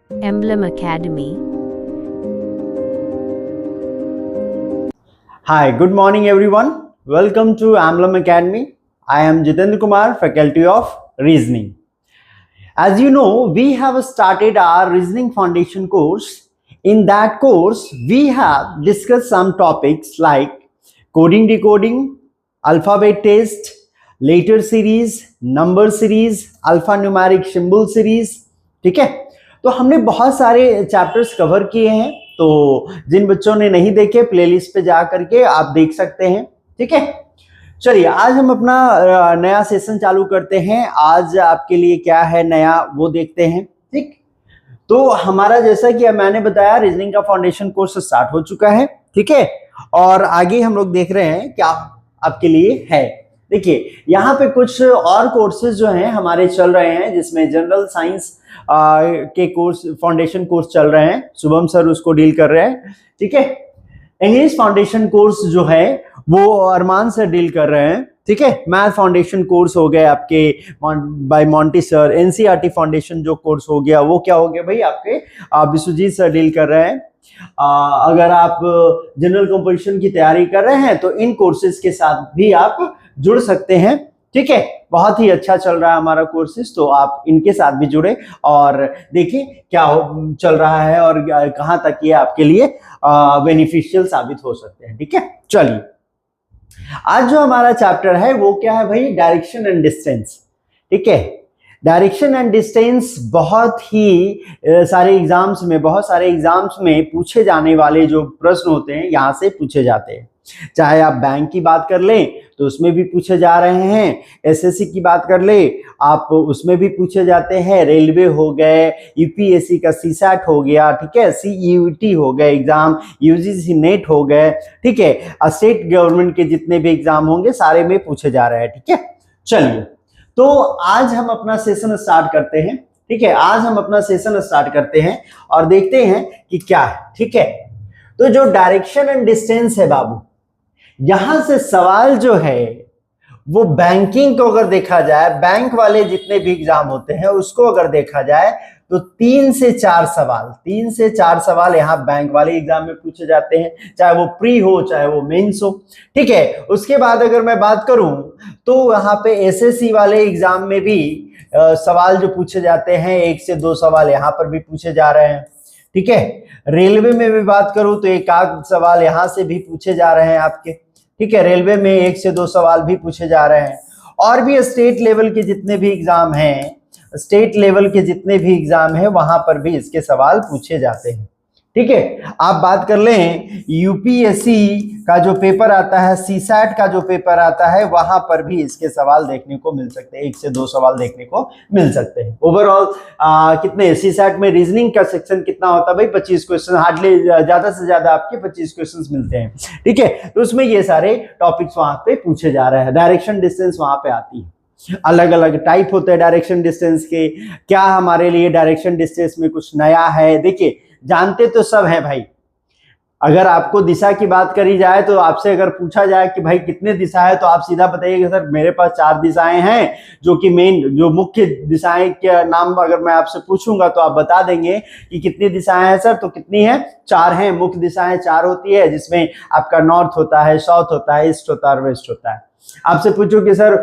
Emblem Academy. Hi, good morning everyone. Welcome to Emblem Academy. I am Jitendra Kumar, Faculty of Reasoning. As you know, we have started our Reasoning Foundation course. In that course, we have discussed some topics like coding, decoding, alphabet test, letter series, number series, alphanumeric symbol series. ठीक है, तो हमने बहुत सारे chapters cover किए हैं. तो जिन बच्चों ने नहीं देखे, प्लेलिस्ट पे जा करके आप देख सकते हैं. ठीक है, चलिए आज हम अपना नया सेशन चालू करते हैं. आज आपके लिए क्या है नया वो देखते हैं. ठीक, तो हमारा जैसा कि मैंने बताया रीजनिंग का फाउंडेशन कोर्स स्टार्ट हो चुका है. ठीक है, और आगे हम लोग देख रहे हैं क्या आपके लिए है. देखिए यहाँ पे कुछ और कोर्सेज जो हैं हमारे चल रहे हैं, जिसमें जनरल साइंस के कोर्स फाउंडेशन कोर्स चल रहे हैं. शुभम सर उसको डील कर रहे हैं. ठीक है, इंग्लिश फाउंडेशन कोर्स जो है वो अरमान सर डील कर रहे हैं. ठीक है, मैथ फाउंडेशन कोर्स हो गए आपके by Monty sir. NCERT foundation जो कोर्स हो गया वो क्या हो गया भाई आपके विश्वजीत सर डील कर रहे हैं. अगर आप जनरल कंपोजिशन की तैयारी कर रहे हैं तो इन कोर्सेज के साथ भी आप जुड़ सकते हैं. ठीक है, बहुत ही अच्छा चल रहा है हमारा कोर्सेज, तो आप इनके साथ भी जुड़े और देखिए क्या चल रहा है और कहां तक ये आपके लिए बेनिफिशियल साबित हो सकते हैं. ठीक है, चलिए आज जो हमारा चैप्टर है वो क्या है भाई, डायरेक्शन एंड डिस्टेंस. ठीक है, डायरेक्शन एंड डिस्टेंस बहुत सारे एग्जाम्स में पूछे जाने वाले जो प्रश्न होते हैं यहाँ से पूछे जाते हैं. चाहे आप बैंक की बात कर लें तो उसमें भी पूछे जा रहे हैं, एसएससी की बात कर ले आप उसमें भी पूछे जाते हैं, रेलवे हो गए, यूपीएससी का सीसैट हो गया. ठीक है, सीईटी हो गए एग्जाम, यूजीसी नेट हो गए. ठीक है, स्टेट गवर्नमेंट के जितने भी एग्जाम होंगे सारे में पूछे जा रहे हैं. ठीक है, चलिए तो आज हम अपना सेशन स्टार्ट करते हैं. ठीक है, आज हम अपना सेशन स्टार्ट करते हैं और देखते हैं कि क्या है. ठीक है, तो जो डायरेक्शन एंड डिस्टेंस है बाबू, यहां से सवाल जो है वो बैंकिंग को अगर देखा जाए, बैंक वाले जितने भी एग्जाम होते हैं उसको अगर देखा जाए तो 3 से 4 सवाल यहाँ बैंक वाले एग्जाम में पूछे जाते हैं, चाहे वो प्री हो चाहे वो मेंस हो. ठीक है, उसके बाद अगर मैं बात करूं तो यहाँ पे एसएससी वाले एग्जाम में भी सवाल जो पूछे जाते हैं 1 से 2 सवाल यहाँ पर भी पूछे जा रहे हैं. ठीक है, रेलवे में भी बात करूं तो एक आध सवाल यहाँ से भी पूछे जा रहे हैं आपके. ठीक है, रेलवे में 1 से 2 सवाल भी पूछे जा रहे हैं. और भी स्टेट लेवल के जितने भी एग्जाम हैं वहां पर भी इसके सवाल पूछे जाते हैं. ठीक है, आप बात कर लें यूपीएससी का जो पेपर आता है, सीसैट का जो पेपर आता है, वहां पर भी इसके सवाल देखने को मिल सकते हैं, 1 से 2 सवाल देखने को मिल सकते हैं. ओवरऑल कितने सीसैट में रीजनिंग का सेक्शन कितना होता है भाई, 25 क्वेश्चन, हार्डली ज्यादा से ज्यादा आपके 25 क्वेश्चन मिलते हैं. ठीक है, तो उसमें ये सारे टॉपिक्स वहां पे पूछे जा रहे हैं. डायरेक्शन डिस्टेंस वहां पे आती है. अलग अलग टाइप होते हैं डायरेक्शन डिस्टेंस के. क्या हमारे लिए डायरेक्शन डिस्टेंस में कुछ नया है? देखिए जानते तो सब है भाई. अगर आपको दिशा की बात करी जाए तो आपसे अगर पूछा जाए कि भाई कितने दिशा है तो आप सीधा बताइएगा सर मेरे पास 4 दिशाएं हैं, जो कि जो मुख्य दिशाएं के नाम अगर मैं आपसे पूछूंगा तो आप बता देंगे कि कितनी दिशाएं हैं सर. तो कितनी है? 4 हैं. मुख्य दिशाएं 4 होती है, जिसमें आपका नॉर्थ होता है, साउथ होता है, ईस्ट होता है और वेस्ट होता है. आपसे पूछो कि सर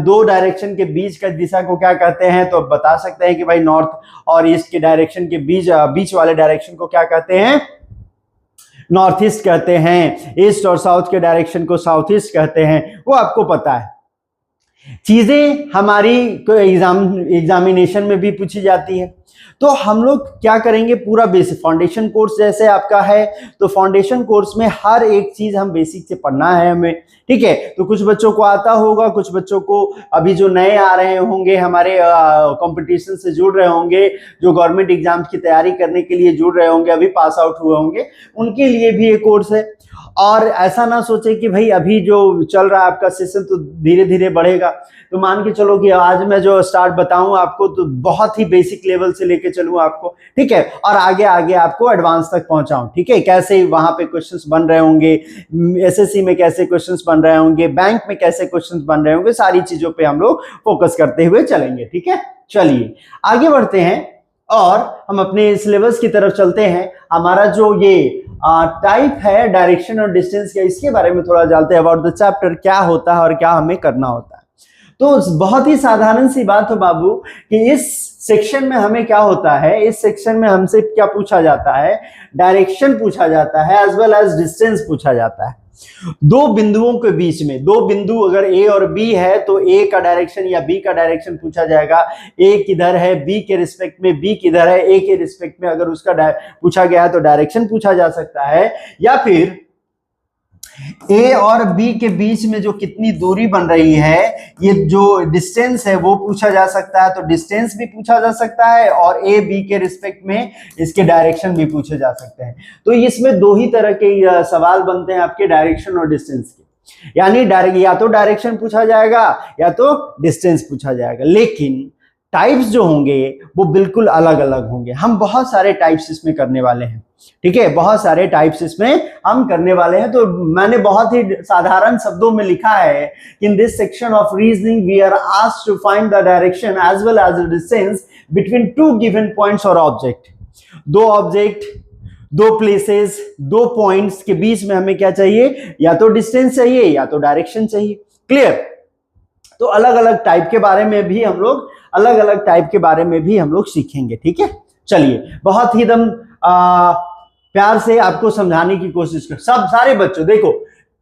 2 डायरेक्शन के बीच का दिशा को क्या कहते हैं, तो बता सकते हैं कि भाई नॉर्थ और ईस्ट के डायरेक्शन के बीच वाले डायरेक्शन को क्या कहते हैं? नॉर्थ ईस्ट कहते हैं. ईस्ट और साउथ के डायरेक्शन को साउथ ईस्ट कहते हैं. वो आपको पता है. चीजें हमारी एग्जामिनेशन में भी पूछी जाती है. तो हम लोग क्या करेंगे, पूरा बेसिक फाउंडेशन कोर्स जैसे आपका है तो फाउंडेशन कोर्स में हर एक चीज हम बेसिक से पढ़ना है हमें. ठीक है, तो कुछ बच्चों को आता होगा, कुछ बच्चों को अभी जो नए आ रहे होंगे, हमारे कंपटीशन से जुड़ रहे होंगे, जो गवर्नमेंट एग्जाम्स की तैयारी करने के लिए जुड़ रहे होंगे, अभी पास आउट हुए होंगे, उनके लिए भी ये कोर्स है. और ऐसा ना सोचे कि भाई अभी जो चल रहा है आपका सेशन तो धीरे धीरे बढ़ेगा. तो मान के चलो कि आज मैं जो स्टार्ट बताऊं आपको तो बहुत ही बेसिक लेवल से लेके चलूं आपको. ठीक है, और आगे आगे आपको एडवांस तक पहुंचाऊं. ठीक है, कैसे वहां पे क्वेश्चंस बन रहे होंगे, एसएससी में कैसे क्वेश्चंस बन रहे होंगे, बैंक में कैसे क्वेश्चंस बन रहे होंगे, सारी चीजों पे हम लोग फोकस करते हुए चलेंगे. ठीक है, चलिए आगे बढ़ते हैं. और हम अपने सिलेबस की तरफ चलते हैं। हमारा जो ये टाइप है डायरेक्शन और डिस्टेंस का, इसके बारे में थोड़ा जानते हैं अबाउट द चैप्टर, क्या होता है और क्या हमें करना होता है। तो बहुत ही साधारण सी बात हो बाबू कि इस सेक्शन में हमें क्या होता है, इस सेक्शन में हमसे क्या पूछा जाता है, डायरेक्शन पूछा जाता है एज वेल एज डिस्टेंस पूछा जाता है। दो बिंदुओं के बीच में, दो बिंदु अगर ए और बी है तो ए का डायरेक्शन या बी का डायरेक्शन पूछा जाएगा। ए किधर है बी के रिस्पेक्ट में, बी किधर है ए के रिस्पेक्ट में, अगर उसका पूछा गया है तो डायरेक्शन पूछा जा सकता है। या फिर ए और बी के बीच में जो कितनी दूरी बन रही है, ये जो डिस्टेंस है वो पूछा जा सकता है, तो डिस्टेंस भी पूछा जा सकता है और ए बी के रिस्पेक्ट में इसके डायरेक्शन भी पूछे जा सकते हैं। तो इसमें दो ही तरह के सवाल बनते हैं आपके डायरेक्शन और डिस्टेंस के, यानी या तो डायरेक्शन पूछा जाएगा या तो डिस्टेंस पूछा जाएगा। लेकिन टाइप्स जो होंगे वो बिल्कुल अलग अलग होंगे। हम बहुत सारे टाइप्स इसमें करने वाले हैं, ठीक है, बहुत सारे टाइप्स इसमें हम करने वाले हैं। तो मैंने बहुत ही साधारण शब्दों में लिखा है, in this section of reasoning we are asked to find the direction as well as the distance between two given points और ऑब्जेक्ट। दो ऑब्जेक्ट, दो प्लेसेस, दो पॉइंट्स के बीच में हमें क्या चाहिए, या तो डिस्टेंस चाहिए या तो डायरेक्शन चाहिए। क्लियर? तो अलग अलग टाइप के बारे में भी हम लोग सीखेंगे, ठीक है। चलिए, बहुत ही एकदम प्यार से आपको समझाने की कोशिश कर, सब सारे बच्चों देखो,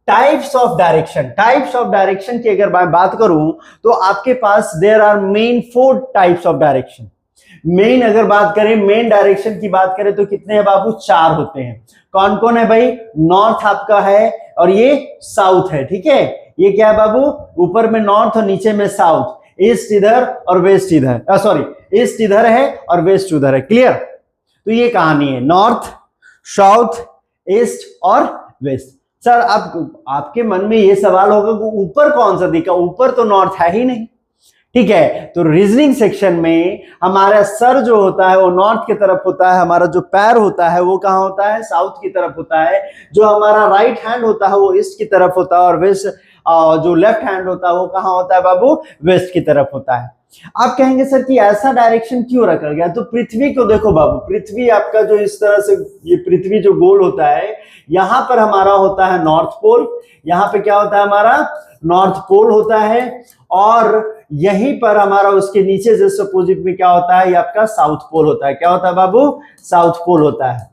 टाइप्स ऑफ डायरेक्शन की अगर मैं बात करूं तो आपके पास there are main 4 types of direction. Main अगर बात करें, मेन डायरेक्शन की बात करें तो कितने हैं बाबू, 4 होते हैं। कौन कौन है भाई? नॉर्थ आपका है और ये साउथ है, ठीक है। ये क्या है बाबू, ऊपर में नॉर्थ और नीचे में साउथ, ईस्ट इधर और वेस्ट इधर, सॉरी ईस्ट इधर है और वेस्ट उधर है। क्लियर? तो ये कहानी है, नॉर्थ, साउथ, ईस्ट और वेस्ट। सर आपके मन में ये सवाल होगा कि ऊपर कौन सा दिखा, ऊपर तो नॉर्थ है ही नहीं, ठीक है। तो रीजनिंग सेक्शन में हमारा सर जो होता है वो नॉर्थ की तरफ होता है, हमारा जो पैर होता है वो कहां होता है, साउथ की तरफ होता है, जो हमारा राइट हैंड होता है वो ईस्ट की तरफ होता है और वेस्ट जो लेफ्ट हैंड होता है वो कहां होता है बाबू, वेस्ट की तरफ होता है। आप कहेंगे सर कि ऐसा डायरेक्शन क्यों रखा गया? तो पृथ्वी को देखो बाबू, पृथ्वी आपका जो इस तरह से, ये पृथ्वी जो गोल होता है, यहां पर हमारा होता है नॉर्थ पोल, यहां पे क्या होता है हमारा, नॉर्थ पोल होता है, और यहीं पर हमारा उसके नीचे जस्ट अपोजिट में क्या होता है, ये आपका साउथ पोल होता है। क्या होता है बाबू? साउथ पोल होता है,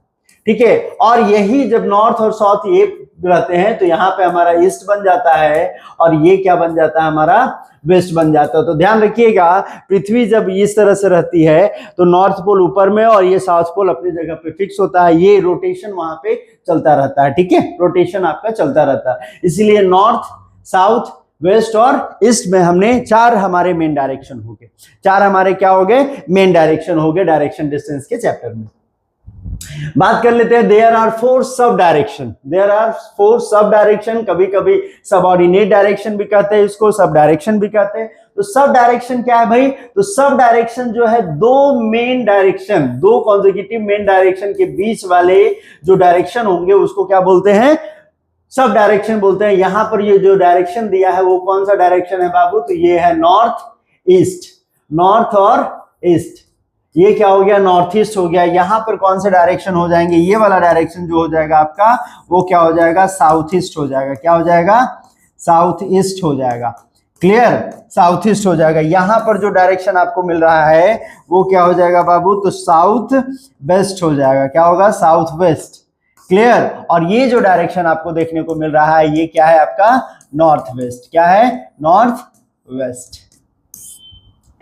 ठीक है। और यही जब नॉर्थ और साउथ ये रहते हैं तो यहाँ पे हमारा ईस्ट बन जाता है और ये क्या बन जाता है, हमारा वेस्ट बन जाता है। तो ध्यान रखिएगा, पृथ्वी जब इस तरह से रहती है तो नॉर्थ पोल ऊपर में और ये साउथ पोल अपनी जगह पे फिक्स होता है, ये रोटेशन वहां पे चलता रहता है, ठीक है, रोटेशन आपका चलता रहता है। इसीलिए नॉर्थ, साउथ, वेस्ट और ईस्ट में हमने 4 हमारे मेन डायरेक्शन हो गए, 4 हमारे क्या हो गए, मेन डायरेक्शन हो गए डायरेक्शन डिस्टेंस के चैप्टर में। बात कर लेते हैं, देयर आर 4 सब डायरेक्शन, कभी कभी सबऑर्डिनेट डायरेक्शन भी कहते हैं इसको, सब डायरेक्शन भी कहते हैं। तो सब डायरेक्शन क्या है भाई? तो सब डायरेक्शन जो है, दो मेन डायरेक्शन, दो कॉन्सेक्यूटिव मेन डायरेक्शन के बीच वाले जो डायरेक्शन होंगे उसको क्या बोलते हैं, सब डायरेक्शन बोलते हैं। यहां पर ये जो डायरेक्शन दिया है वो कौन सा डायरेक्शन है बाबू? तो ये है नॉर्थ ईस्ट, नॉर्थ और ईस्ट, ये क्या हो गया, नॉर्थ ईस्ट हो गया। यहां पर कौन से डायरेक्शन हो जाएंगे, ये वाला डायरेक्शन जो हो जाएगा आपका वो क्या हो जाएगा, साउथ ईस्ट हो जाएगा। क्या हो जाएगा, साउथ ईस्ट हो जाएगा। क्लियर? साउथ ईस्ट हो जाएगा। यहां पर जो डायरेक्शन आपको मिल रहा है वो क्या हो जाएगा बाबू, तो साउथ वेस्ट हो जाएगा। क्या होगा, साउथ वेस्ट। क्लियर? और ये जो डायरेक्शन आपको देखने को मिल रहा है ये क्या है आपका, नॉर्थ वेस्ट। क्या है, नॉर्थ वेस्ट,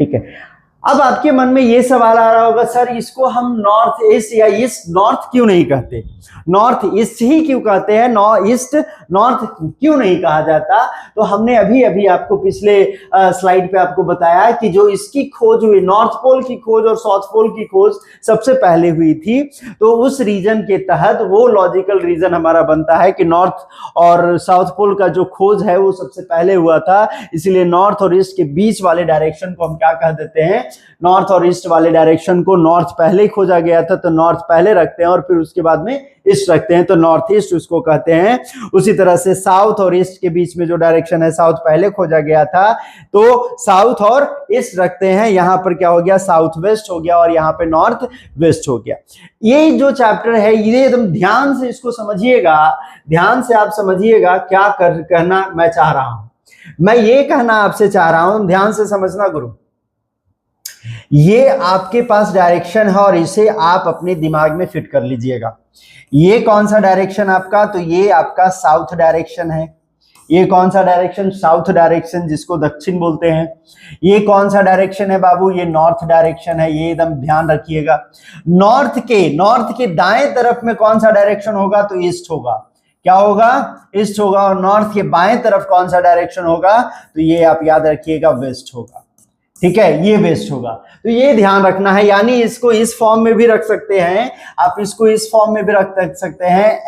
ठीक है। अब आपके मन में ये सवाल आ रहा होगा, सर इसको हम नॉर्थ ईस्ट या ईस्ट नॉर्थ क्यों नहीं कहते, नॉर्थ ईस्ट ही क्यों कहते हैं, ईस्ट नॉर्थ क्यों नहीं कहा जाता? तो हमने अभी अभी आपको पिछले स्लाइड पे आपको बताया कि जो इसकी खोज हुई, नॉर्थ पोल की खोज और साउथ पोल की खोज सबसे पहले हुई थी। तो उस रीजन के तहत वो लॉजिकल रीजन हमारा बनता है कि नॉर्थ और साउथ पोल का जो खोज है वो सबसे पहले हुआ था, इसलिए नॉर्थ और ईस्ट के बीच वाले डायरेक्शन को हम क्या कह देते हैं, नॉर्थ और ईस्ट वाले डायरेक्शन को नॉर्थ पहले खोजा गया था तो नॉर्थ पहले रखते हैं और फिर उसके बाद में ईस्ट रखते हैं तो नॉर्थ ईस्ट उसको कहते हैं। उसी तरह से साउथ और ईस्ट के बीच में जो डायरेक्शन है साउथ पहले खोजा गया था तो साउथ और ईस्ट रखते हैं। यहां पर क्या हो गया, साउथ वेस्ट हो गया और यहां पे नॉर्थ वेस्ट हो गया। ये जो चैप्टर है ये एकदम ध्यान से इसको समझिएगा, ध्यान से आप समझिएगा क्या कहना मैं चाह रहा हूं। मैं ये कहना आपसे चाह रहा हूं, ध्यान से समझना गुरु। ये आपके पास डायरेक्शन है और इसे आप अपने दिमाग में फिट कर लीजिएगा। ये कौन सा डायरेक्शन आपका, तो ये आपका साउथ डायरेक्शन है। ये कौन सा डायरेक्शन, साउथ डायरेक्शन जिसको दक्षिण बोलते हैं। ये कौन सा डायरेक्शन है बाबू, ये नॉर्थ डायरेक्शन है। ये एकदम ध्यान रखिएगा। नॉर्थ के दाएं तरफ में कौन सा डायरेक्शन होगा, तो ईस्ट होगा। क्या होगा, ईस्ट होगा। और नॉर्थ के बाएं तरफ कौन सा डायरेक्शन होगा, तो ये आप याद रखिएगा वेस्ट होगा। ठीक है, ये वेस्ट होगा। तो ये ध्यान रखना है। यानी इसको इस फॉर्म में भी रख सकते हैं आप, इसको इस फॉर्म में भी रख सकते हैं,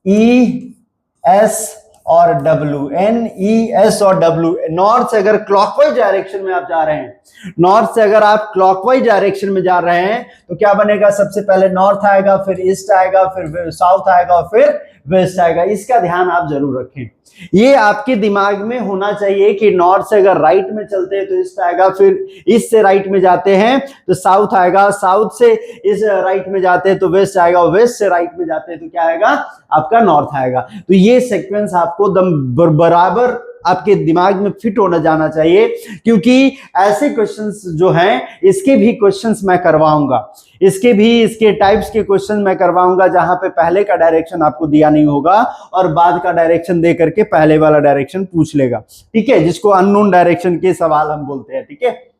NES और W, NES और W। नॉर्थ से अगर क्लॉकवाइज डायरेक्शन में आप जा रहे हैं, नॉर्थ से अगर आप क्लॉकवाइज डायरेक्शन में जा रहे हैं तो क्या बनेगा, सबसे पहले नॉर्थ आएगा, फिर ईस्ट आएगा, फिर साउथ आएगा और फिर वेस्ट आएगा। इसका ध्यान आप जरूर रखें। ये आपके दिमाग में होना चाहिए कि नॉर्थ से अगर राइट में चलते हैं तो ईस्ट आएगा, फिर ईस्ट से राइट में जाते हैं तो साउथ आएगा, साउथ से इस राइट में जाते हैं तो वेस्ट आएगा, वेस्ट से राइट में जाते हैं तो क्या आएगा, आपका नॉर्थ आएगा। तो ये सीक्वेंस आपको दम बराबर आपके दिमाग में फिट होना जाना चाहिए, क्योंकि ऐसे क्वेश्चंस जो हैं इसके भी क्वेश्चंस मैं करवाऊंगा, इसके टाइप्स के क्वेश्चन मैं करवाऊंगा जहां पे पहले का डायरेक्शन आपको दिया नहीं होगा और बाद का डायरेक्शन दे करके पहले वाला डायरेक्शन पूछ लेगा। ठीक है, जिसको अननोन डायरेक्शन के सवाल हम बोलते हैं। ठीक है,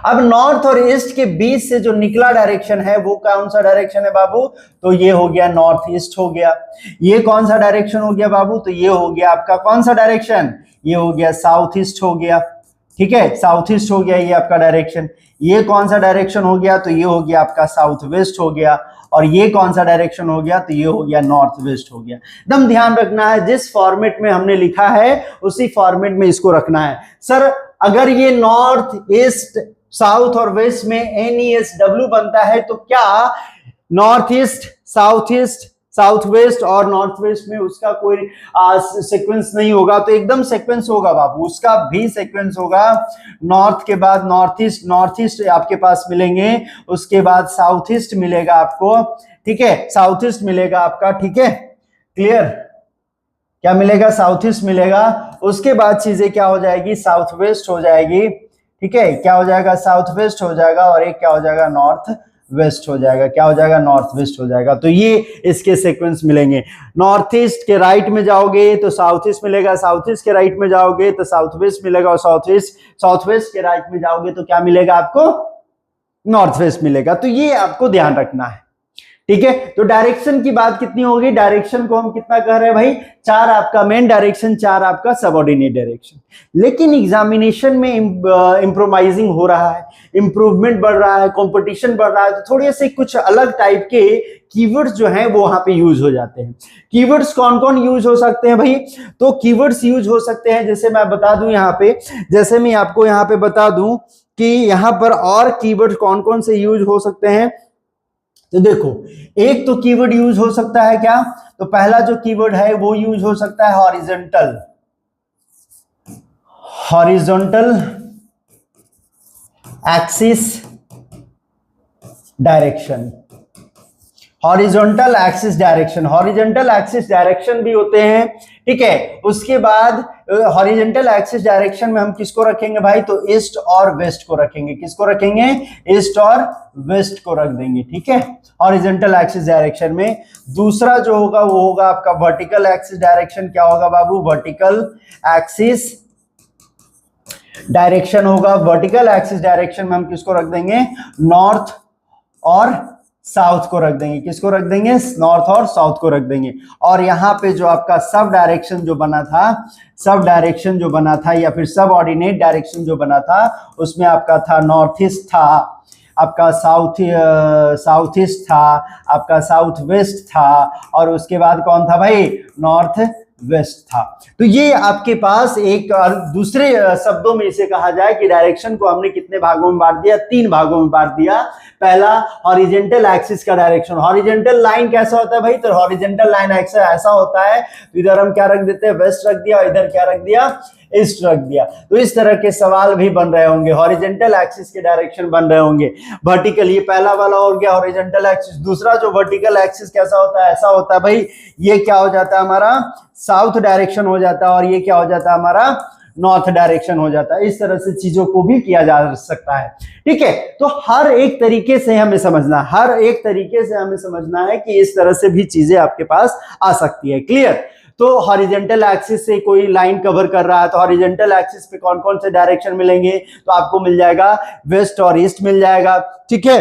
अब नॉर्थ और ईस्ट के बीच से जो निकला डायरेक्शन है वो कौन सा डायरेक्शन है बाबू, तो ये हो गया नॉर्थ ईस्ट हो गया। ये कौन सा डायरेक्शन हो गया बाबू, तो ये हो गया आपका कौन सा डायरेक्शन, ये हो गया साउथ ईस्ट हो गया। ठीक है, साउथ ईस्ट हो गया ये आपका डायरेक्शन। ये कौन सा डायरेक्शन हो गया, तो ये हो गया आपका साउथ वेस्ट हो गया। और ये कौन सा डायरेक्शन हो गया, तो ये हो गया नॉर्थ वेस्ट हो गया। एकदम ध्यान रखना है, जिस फॉर्मेट में हमने लिखा है उसी फॉर्मेट में इसको रखना है। सर अगर ये नॉर्थ ईस्ट साउथ और वेस्ट में NESW बनता है तो क्या नॉर्थ ईस्ट साउथ वेस्ट और नॉर्थ वेस्ट में उसका कोई सीक्वेंस नहीं होगा, तो एकदम सीक्वेंस होगा बाबू, उसका भी सीक्वेंस होगा। नॉर्थ के बाद नॉर्थ ईस्ट आपके पास मिलेंगे, उसके बाद साउथ ईस्ट मिलेगा आपको। ठीक है, साउथ ईस्ट मिलेगा आपका। ठीक है, क्लियर, क्या मिलेगा, साउथ ईस्ट मिलेगा। उसके बाद चीजें क्या हो जाएगी, साउथ वेस्ट हो जाएगी। ठीक है, क्या हो जाएगा, साउथ वेस्ट हो जाएगा और एक क्या हो जाएगा, नॉर्थ वेस्ट हो जाएगा। क्या हो जाएगा, नॉर्थ वेस्ट हो जाएगा। तो ये इसके सीक्वेंस मिलेंगे। नॉर्थ ईस्ट के राइट में जाओगे तो साउथ ईस्ट मिलेगा, साउथ ईस्ट के राइट में जाओगे तो साउथ वेस्ट मिलेगा और साउथ वेस्ट के राइट में जाओगे तो क्या मिलेगा आपको, नॉर्थ वेस्ट मिलेगा। तो ये आपको ध्यान रखना है। ठीक है, तो डायरेक्शन की बात कितनी होगी, डायरेक्शन को हम कितना कह रहे हैं भाई, 4 आपका मेन डायरेक्शन, 4 आपका सबऑर्डिनेट डायरेक्शन। लेकिन एग्जामिनेशन में इम्प्रोवाइजिंग हो रहा है, इंप्रूवमेंट बढ़ रहा है, कंपटीशन बढ़ रहा है, तो थोड़े से कुछ अलग टाइप के कीवर्ड्स जो हैं वो वहां पे यूज हो जाते हैं। कीवर्ड्स कौन कौन यूज हो सकते हैं भाई, तो कीवर्ड्स यूज हो सकते हैं, जैसे मैं बता दूं यहाँ पे, जैसे मैं आपको यहाँ पे बता दूं कि यहाँ पर और कीवर्ड कौन कौन से यूज हो सकते हैं। तो देखो, एक तो कीवर्ड यूज हो सकता है क्या, तो पहला जो कीवर्ड है वो यूज हो सकता है horizontal axis direction. Horizontal axis direction भी होते हैं। ठीक है, उसके बाद हॉरिजॉन्टल एक्सिस डायरेक्शन में हम किसको रखेंगे भाई, तो ईस्ट और वेस्ट को रखेंगे। किसको रखेंगे, ईस्ट और वेस्ट को रख देंगे। ठीक है, हॉरिजॉन्टल एक्सिस डायरेक्शन में। दूसरा जो होगा वो होगा आपका वर्टिकल एक्सिस डायरेक्शन। क्या होगा बाबू, वर्टिकल एक्सिस डायरेक्शन होगा। वर्टिकल एक्सिस डायरेक्शन में हम किसको रख देंगे, नॉर्थ और साउथ को रख देंगे। किसको रख देंगे, नॉर्थ और साउथ को रख देंगे। और यहाँ पे जो आपका सब डायरेक्शन जो बना था या फिर सब ऑर्डिनेट डायरेक्शन जो बना था उसमें आपका था नॉर्थ ईस्ट था, आपका साउथ ईस्ट था, आपका साउथ वेस्ट था, और उसके बाद कौन था भाई, नॉर्थ वेस्ट था। तो ये आपके पास एक दूसरे शब्दों में इसे कहा जाए कि डायरेक्शन को हमने कितने भागों में बांट दिया, 3 भागों में बांट दिया। पहला हॉरिजॉन्टल एक्सिस का डायरेक्शन। हॉरिजॉन्टल लाइन कैसा होता है भाई, तो हॉरिजॉन्टल लाइन ऐसा होता है, तो इधर हम क्या रख देते हैं, वेस्ट रख दिया, इधर क्या रख दिया, ईस्ट रख दिया। तो इस तरह के सवाल भी बन रहे होंगे, हॉरिजॉन्टल एक्सिस के डायरेक्शन बन रहे होंगे। वर्टिकल, ये पहला वाला हो गया हॉरिजॉन्टल एक्सिस। दूसरा जो वर्टिकल एक्सिस कैसा होता है, ऐसा होता है भाई, ये क्या हो जाता है हमारा, साउथ डायरेक्शन हो जाता है, और ये क्या हो जाता है हमारा, नॉर्थ डायरेक्शन हो जाता है। इस तरह से चीजों को भी किया जा सकता है। ठीक है, तो हर एक तरीके से हमें समझना, हर एक तरीके से हमें समझना है कि इस तरह से भी चीजें आपके पास आ सकती है। क्लियर? तो हॉरिजॉन्टल एक्सिस से कोई लाइन कवर कर रहा है, तो हॉरिजॉन्टल एक्सिस पे कौन कौन से डायरेक्शन मिलेंगे, तो आपको मिल जाएगा वेस्ट और ईस्ट मिल जाएगा। ठीक है,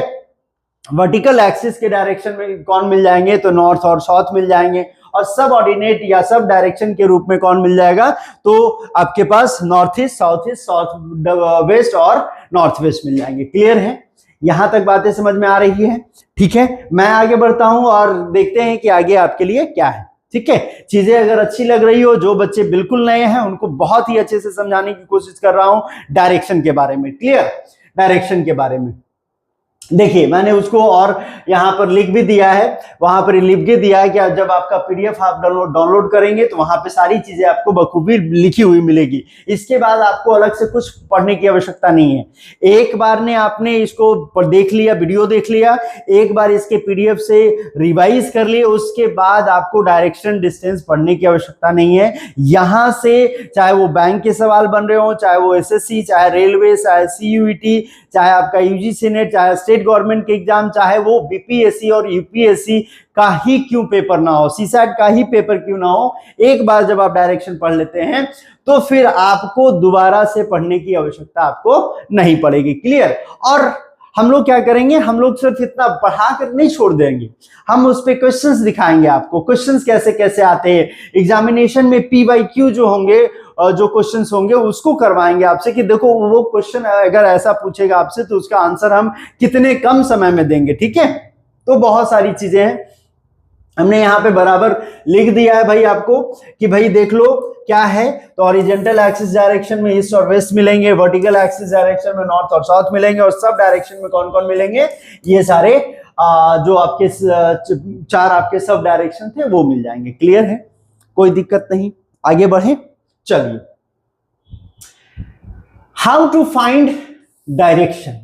वर्टिकल एक्सिस के डायरेक्शन में कौन मिल जाएंगे, तो नॉर्थ और साउथ मिल जाएंगे। और सब ऑर्डिनेट या सब डायरेक्शन के रूप में कौन मिल जाएगा, तो आपके पास नॉर्थ ईस्ट, साउथ वेस्ट और नॉर्थ वेस्ट मिल जाएंगे। क्लियर है? यहां तक बातें समझ में आ रही है? ठीक है, मैं आगे बढ़ता हूं और देखते हैं कि आगे आपके लिए क्या है। ठीक है, चीजें अगर अच्छी लग रही हो, जो बच्चे बिल्कुल नए हैं उनको बहुत ही अच्छे से समझाने की कोशिश कर रहा हूं डायरेक्शन के बारे में। क्लियर? डायरेक्शन के बारे में देखिए, मैंने उसको और यहां पर लिख भी दिया है, वहां पर लिख के दिया है कि जब आपका पीडीएफ आप डाउनलोड करेंगे तो वहां पे सारी चीजें आपको बखूबी लिखी हुई मिलेगी। इसके बाद आपको अलग से कुछ पढ़ने की आवश्यकता नहीं है। एक बार ने आपने इसको देख लिया, वीडियो देख लिया, एक बार इसके पीडीएफ से रिवाइज कर लिए, उसके बाद आपको डायरेक्शन डिस्टेंस पढ़ने की आवश्यकता नहीं है। यहां से चाहे वो बैंक के सवाल बन रहे हो, चाहे वो एसएससी, चाहे रेलवे, चाहे सीयूईटी, चाहे आपका यूजीसी नेट, चाहे स्टेट गवर्नमेंट के एग्जाम, चाहे वो बीपीएससी और यूपीएससी का ही क्यों पेपर ना हो, सीसैट का ही पेपर क्यों ना हो, एक बार जब आप डायरेक्शन पढ़ लेते हैं तो फिर आपको दोबारा से पढ़ने की आवश्यकता आपको नहीं पड़ेगी। क्लियर? और हम लोग क्या करेंगे, हम लोग सिर्फ इतना पढ़ा कर नहीं छोड़ देंगे, हम उस पे क्वेश्चंस दिखाएंगे आपको। क्वेश्चंस कैसे कैसे आते हैं, एग्जामिनेशन में पीवाईक्यू जो होंगे, जो क्वेश्चंस होंगे उसको करवाएंगे आपसे कि देखो वो क्वेश्चन अगर ऐसा पूछेगा आपसे तो उसका आंसर हम कितने कम समय में देंगे। ठीक है, तो बहुत सारी चीजें हैं, हमने यहाँ पे बराबर लिख दिया है भाई आपको कि भाई देख लो क्या है। तो हॉरिजॉन्टल एक्सिस डायरेक्शन में ईस्ट और वेस्ट मिलेंगे, वर्टिकल एक्सिस डायरेक्शन में नॉर्थ और साउथ मिलेंगे, और सब डायरेक्शन में कौन कौन मिलेंगे, ये सारे जो आपके 4 आपके सब डायरेक्शन थे वो मिल जाएंगे। क्लियर है? कोई दिक्कत नहीं, आगे बढ़े। चलिए, how to find direction,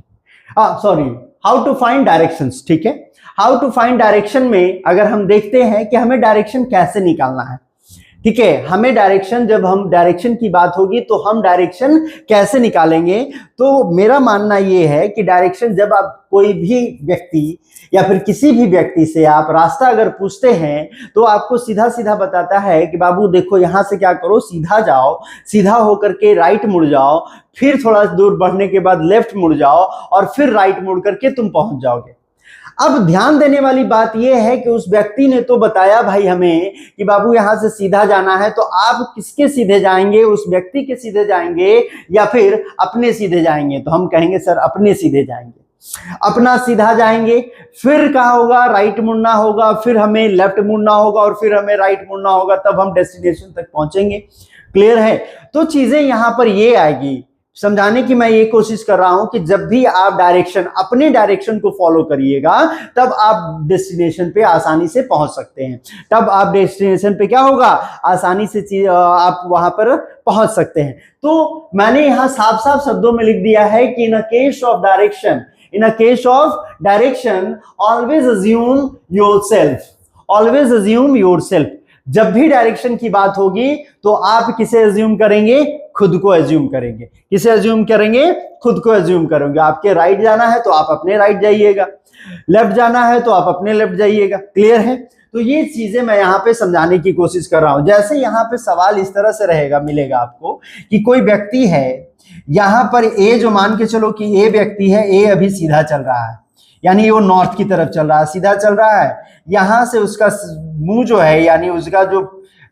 how to find directions. ठीक है, हाउ टू फाइंड डायरेक्शन में अगर हम देखते हैं कि हमें डायरेक्शन कैसे निकालना है। ठीक है, हमें डायरेक्शन, जब हम डायरेक्शन की बात होगी तो हम डायरेक्शन कैसे निकालेंगे, तो मेरा मानना यह है कि डायरेक्शन जब आप कोई भी व्यक्ति या फिर किसी भी व्यक्ति से आप रास्ता अगर पूछते हैं तो आपको सीधा सीधा बताता है कि बाबू देखो यहां से क्या करो, सीधा जाओ, सीधा होकर के राइट मुड़ जाओ, फिर थोड़ा दूर बढ़ने के बाद लेफ्ट मुड़ जाओ और फिर राइट मुड़ करके तुम पहुंच जाओगे। अब ध्यान देने वाली बात यह है कि उस व्यक्ति ने तो बताया भाई हमें कि बाबू यहां से सीधा जाना है, तो आप किसके सीधे जाएंगे, उस व्यक्ति के सीधे जाएंगे या फिर अपने सीधे जाएंगे, तो हम कहेंगे सर अपने सीधे जाएंगे, अपना सीधा जाएंगे। फिर क्या होगा, राइट मुड़ना होगा, फिर हमें लेफ्ट मुड़ना होगा और फिर हमें राइट मुड़ना होगा, तब हम डेस्टिनेशन तक पहुंचेंगे। क्लियर है? तो चीजें यहां पर ये आएगी, समझाने की मैं ये कोशिश कर रहा हूं कि जब भी आप डायरेक्शन, अपने डायरेक्शन को फॉलो करिएगा तब आप डेस्टिनेशन पे आसानी से पहुंच सकते हैं, तब आप डेस्टिनेशन पे क्या होगा, आसानी से आप वहां पर पहुंच सकते हैं। तो मैंने यहां साफ साफ शब्दों में लिख दिया है कि in a case of direction, in a case of direction always assume yourself, always assume yourself। जब भी डायरेक्शन की बात होगी तो आप किसे अज्यूम करेंगे, खुद को अज्यूम करेंगे। किसे अज्यूम करेंगे, खुद को अज्यूम करेंगे। आपके राइट जाना है तो आप अपने राइट जाइएगा, लेफ्ट जाना है तो आप अपने लेफ्ट जाइएगा। क्लियर है? तो ये चीजें मैं यहाँ पे समझाने की कोशिश कर रहा हूं। जैसे यहाँ पे सवाल इस तरह से रहेगा, मिलेगा आपको कि कोई व्यक्ति है यहां पर ए, जो मान के चलो कि ए व्यक्ति है, ए अभी सीधा चल रहा है, यानी वो नॉर्थ की तरफ चल रहा है, सीधा चल रहा है। यहां से उसका मुंह जो है, यानी उसका जो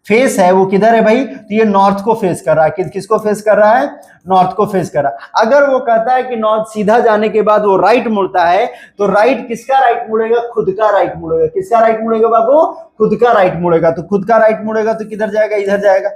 फेस है वो किधर है भाई, तो ये नॉर्थ को फेस कर रहा है। किसको फेस कर रहा है, नॉर्थ को फेस कर रहा है। अगर वो कहता है कि नॉर्थ सीधा जाने के बाद वो राइट मुड़ता है, तो राइट किसका राइट मुड़ेगा, खुद का राइट मुड़ेगा। किसका राइट मुड़ेगा बाबू, खुद का राइट मुड़ेगा। तो खुद का राइट मुड़ेगा तो किधर जाएगा, इधर जाएगा।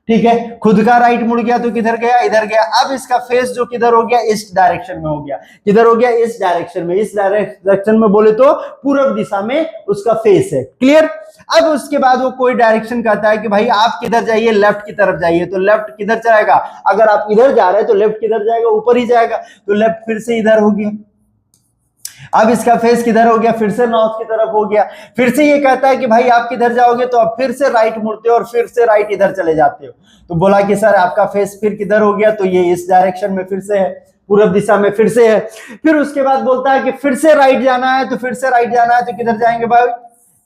ठीक है, खुद का राइट मुड़ गया तो किधर गया, इधर गया। अब इसका फेस जो किधर हो गया, इस डायरेक्शन में हो गया। किधर हो गया, इस डायरेक्शन में। इस डायरेक्शन में बोले तो पूर्व दिशा में उसका फेस है। क्लियर। अब उसके बाद वो कोई डायरेक्शन कहता है कि भाई आप किधर जाइए, लेफ्ट की तरफ जाइए, तो लेफ्ट किधर जाएगा, अगर आप इधर जा रहे हैं तो लेफ्ट किधर जाएगा, ऊपर ही जाएगा। तो लेफ्ट फिर से इधर हो गया। अब इसका फेस किधर हो गया, फिर से नॉर्थ की तरफ हो गया। फिर से ये कहता है कि भाई आप किधर जाओगे, तो आप फिर से राइट मुड़ते हो और फिर से राइट इधर चले जाते हो। तो बोला कि सर आपका फेस फिर किधर हो गया, तो ये इस डायरेक्शन में फिर से है, पूर्व दिशा में फिर से है। फिर उसके बाद बोलता है कि फिर से राइट जाना है, तो फिर से राइट जाना है, तो किधर जाएंगे भाई,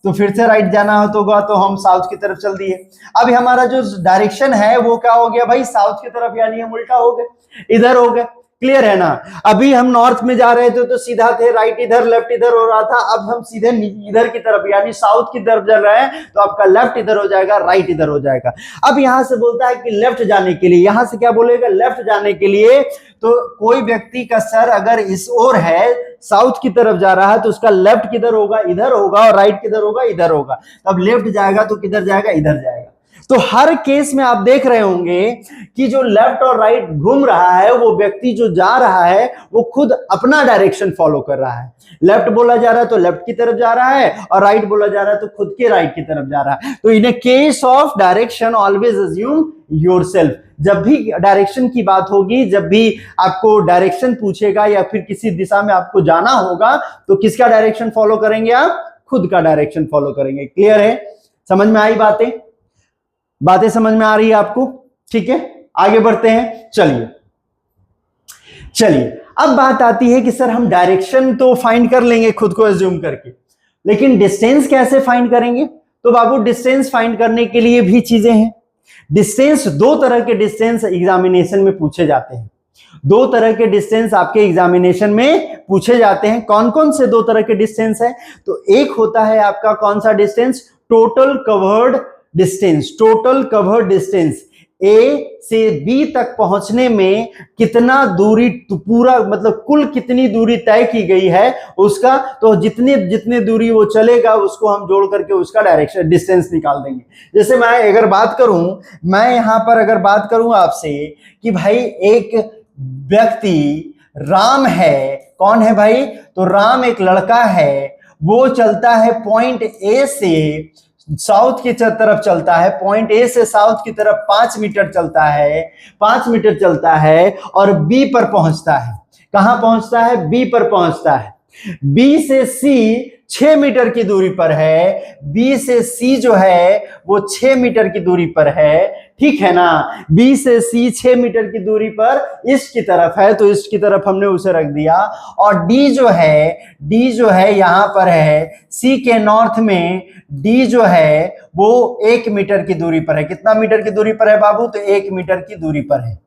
तो फिर से राइट जाना होगा, तो हम साउथ की तरफ चल दिए। अब हमारा जो डायरेक्शन है वो क्या हो गया भाई, साउथ की तरफ, यानी हम उल्टा हो गए, इधर हो गए। क्लियर है ना। अभी हम नॉर्थ में जा रहे थे तो सीधा थे, राइट इधर लेफ्ट इधर हो रहा था। अब हम सीधे इधर की तरफ यानी साउथ की तरफ चल रहे हैं, तो आपका लेफ्ट इधर हो जाएगा, राइट इधर हो जाएगा। अब यहां से बोलता है कि लेफ्ट जाने के लिए, यहां से क्या बोलेगा, लेफ्ट जाने के लिए। तो कोई व्यक्ति का सर अगर इस ओर है, साउथ की तरफ जा रहा है, तो उसका लेफ्ट किधर होगा, इधर होगा, और राइट किधर होगा, इधर होगा। तब लेफ्ट जाएगा तो किधर जाएगा, इधर जाएगा। तो हर केस में आप देख रहे होंगे कि जो लेफ्ट और राइट घूम रहा है, वो व्यक्ति जो जा रहा है वो खुद अपना डायरेक्शन फॉलो कर रहा है। लेफ्ट बोला जा रहा है तो लेफ्ट की तरफ जा रहा है, और राइट बोला जा रहा है तो खुद के राइट की तरफ जा रहा है। तो in a case of direction always assume yourself. जब भी डायरेक्शन की बात होगी, जब भी आपको डायरेक्शन पूछेगा या फिर किसी दिशा में आपको जाना होगा, तो किसका डायरेक्शन फॉलो करेंगे आप, खुद का डायरेक्शन फॉलो करेंगे। क्लियर है, समझ में आई बातें, बातें समझ में आ रही है आपको। ठीक है, आगे बढ़ते हैं। चलिए अब बात आती है कि सर हम डायरेक्शन तो फाइंड कर लेंगे खुद को एज्यूम करके, लेकिन डिस्टेंस कैसे फाइंड करेंगे। तो बाबू डिस्टेंस फाइंड करने के लिए भी चीजें हैं। डिस्टेंस, दो तरह के डिस्टेंस एग्जामिनेशन में पूछे जाते हैं। दो तरह के डिस्टेंस आपके एग्जामिनेशन में पूछे जाते हैं। कौन कौन से दो तरह के डिस्टेंस है, तो एक होता है आपका कौन सा distance, total covered distance. Total covered distance, A से बी तक पहुंचने में कितना दूरी, तो पूरा मतलब कुल कितनी दूरी तय की गई है उसका, तो जितने जितने दूरी वो चलेगा उसको हम जोड़ करके उसका डायरेक्शन डिस्टेंस निकाल देंगे। जैसे मैं अगर बात करूं, मैं यहां पर अगर बात करूं आपसे कि भाई एक व्यक्ति राम है, कौन है भाई, तो राम एक लड़का है, वो चलता है पॉइंट ए से साउथ की तरफ चलता है, पॉइंट ए से साउथ की तरफ 5 मीटर चलता है, 5 मीटर चलता है और बी पर पहुंचता है। कहां पहुंचता है, बी पर पहुंचता है। बी से सी 6 मीटर की दूरी पर है। बी से सी जो है वो 6 मीटर की दूरी पर है। ठीक है ना, बी से सी 6 मीटर की दूरी पर ईस्ट की तरफ है, तो ईस्ट की तरफ हमने उसे रख दिया। और डी जो है यहां पर है, सी के नॉर्थ में डी जो है वो 1 मीटर की दूरी पर है। कितना मीटर की दूरी पर है बाबू, तो 1 मीटर की दूरी पर है।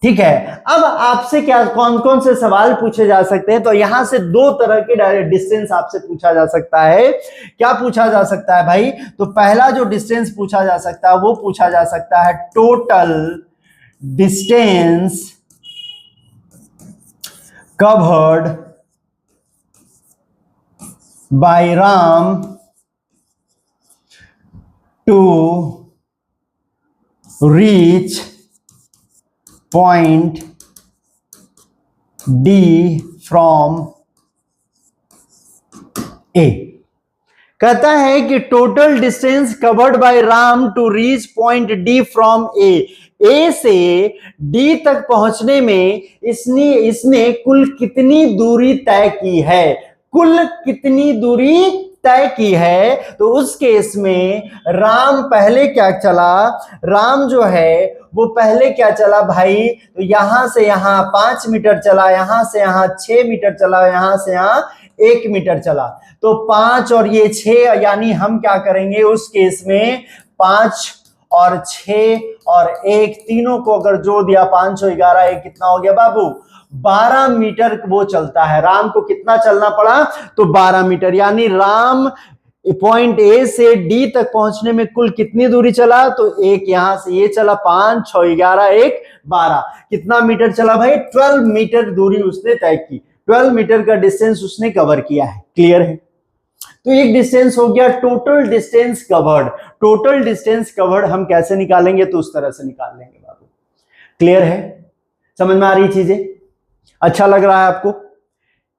ठीक है, अब आपसे क्या कौन कौन से सवाल पूछे जा सकते हैं, तो यहां से दो तरह के डिस्टेंस आपसे पूछा जा सकता है। क्या पूछा जा सकता है भाई, तो पहला जो डिस्टेंस पूछा जा सकता है वो पूछा जा सकता है total distance covered by Ram to reach point D from A. कहता है कि total distance covered by Ram to reach point D from A से डी तक पहुंचने में इसने कुल कितनी दूरी तय की है, कुल कितनी दूरी तय की है। तो उस केस में राम पहले क्या चला, राम जो है वो पहले क्या चला भाई, तो यहां से यहां 5 मीटर चला, यहां से यहां 6 मीटर चला, यहां से यहां 1 मीटर चला। तो 5 और ये 6, यानी हम क्या करेंगे उस केस में 5 और 6 और 1 तीनों को अगर जोड़ दिया, 5 और 11 1 कितना हो गया बाबू, 12 मीटर वो चलता है। राम को कितना चलना पड़ा, तो 12 मीटर, यानी राम पॉइंट ए से डी तक पहुंचने में कुल कितनी दूरी चला, तो एक यहां से ये चला 5, 6, 11, 1, 12, कितना मीटर चला भाई, 12 मीटर दूरी उसने तय की, 12 मीटर का डिस्टेंस उसने कवर किया है। क्लियर है? तो एक डिस्टेंस हो गया total distance covered. Total distance covered हम कैसे निकालेंगे, तो उस तरह से निकाल लेंगे बाबू। क्लियर है? समझ में आ रही चीजें? अच्छा लग रहा है आपको?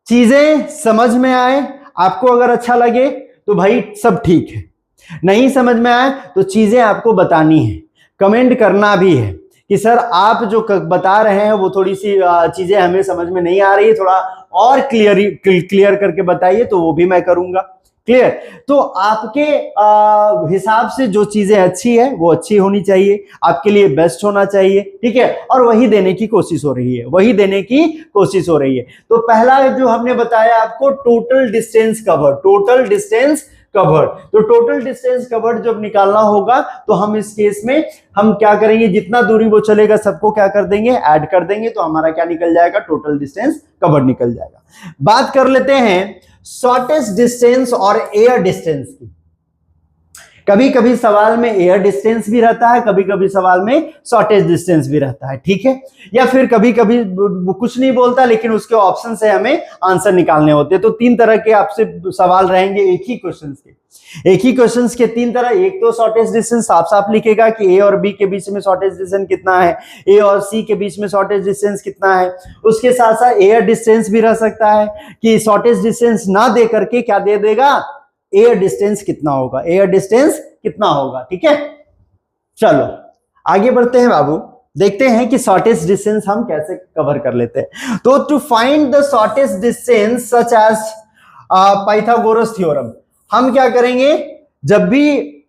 चीजें समझ में आए आपको, अगर अच्छा लगे तो भाई सब ठीक है, नहीं समझ में आए तो चीजें आपको बतानी है, कमेंट करना भी है कि सर आप जो बता रहे हैं वो थोड़ी सी चीजें हमें समझ में नहीं आ रही है, थोड़ा और क्लियर करके बताइए, तो वो भी मैं करूंगा। क्लियर? तो आपके हिसाब से जो चीजें अच्छी है वो अच्छी होनी चाहिए, आपके लिए बेस्ट होना चाहिए, ठीक है, और वही देने की कोशिश हो रही है, वही देने की कोशिश हो रही है। तो पहला जो हमने बताया आपको, total distance covered, total distance covered. तो टोटल डिस्टेंस कवर्ड जब निकालना होगा तो हम इस केस में हम क्या करेंगे, जितना दूरी वो चलेगा सबको क्या कर देंगे, ऐड कर देंगे, तो हमारा क्या निकल जाएगा, टोटल डिस्टेंस कवर्ड निकल जाएगा। बात कर लेते हैं शॉर्टेस्ट डिस्टेंस और एयर डिस्टेंस की। कभी कभी सवाल में एयर डिस्टेंस भी रहता है, कभी कभी सवाल में शॉर्टेस्ट डिस्टेंस भी रहता है, ठीक है, या फिर कभी कभी कुछ नहीं बोलता लेकिन उसके ऑप्शन से हमें आंसर निकालने होते हैं। तो तीन तरह के आपसे सवाल रहेंगे एक ही क्वेश्चन के, एक ही क्वेश्चन के तीन तरह। एक तो शॉर्टेस्ट डिस्टेंस साफ साफ लिखेगा कि ए और बी के बीच में शॉर्टेस्ट डिस्टेंस कितना है, ए और सी के बीच में शॉर्टेस्ट डिस्टेंस कितना है। उसके साथ साथ एयर डिस्टेंस भी रह सकता है कि शॉर्टेस्ट डिस्टेंस ना दे करके क्या दे देगा, एयर डिस्टेंस कितना होगा, एयर डिस्टेंस कितना होगा, ठीक है। चलो आगे बढ़ते हैं बाबू, देखते हैं कि शॉर्टेस्ट डिस्टेंस हम कैसे कवर कर लेते हैं। तो to find the shortest distance such as Pythagoras theorem, हम क्या करेंगे, जब भी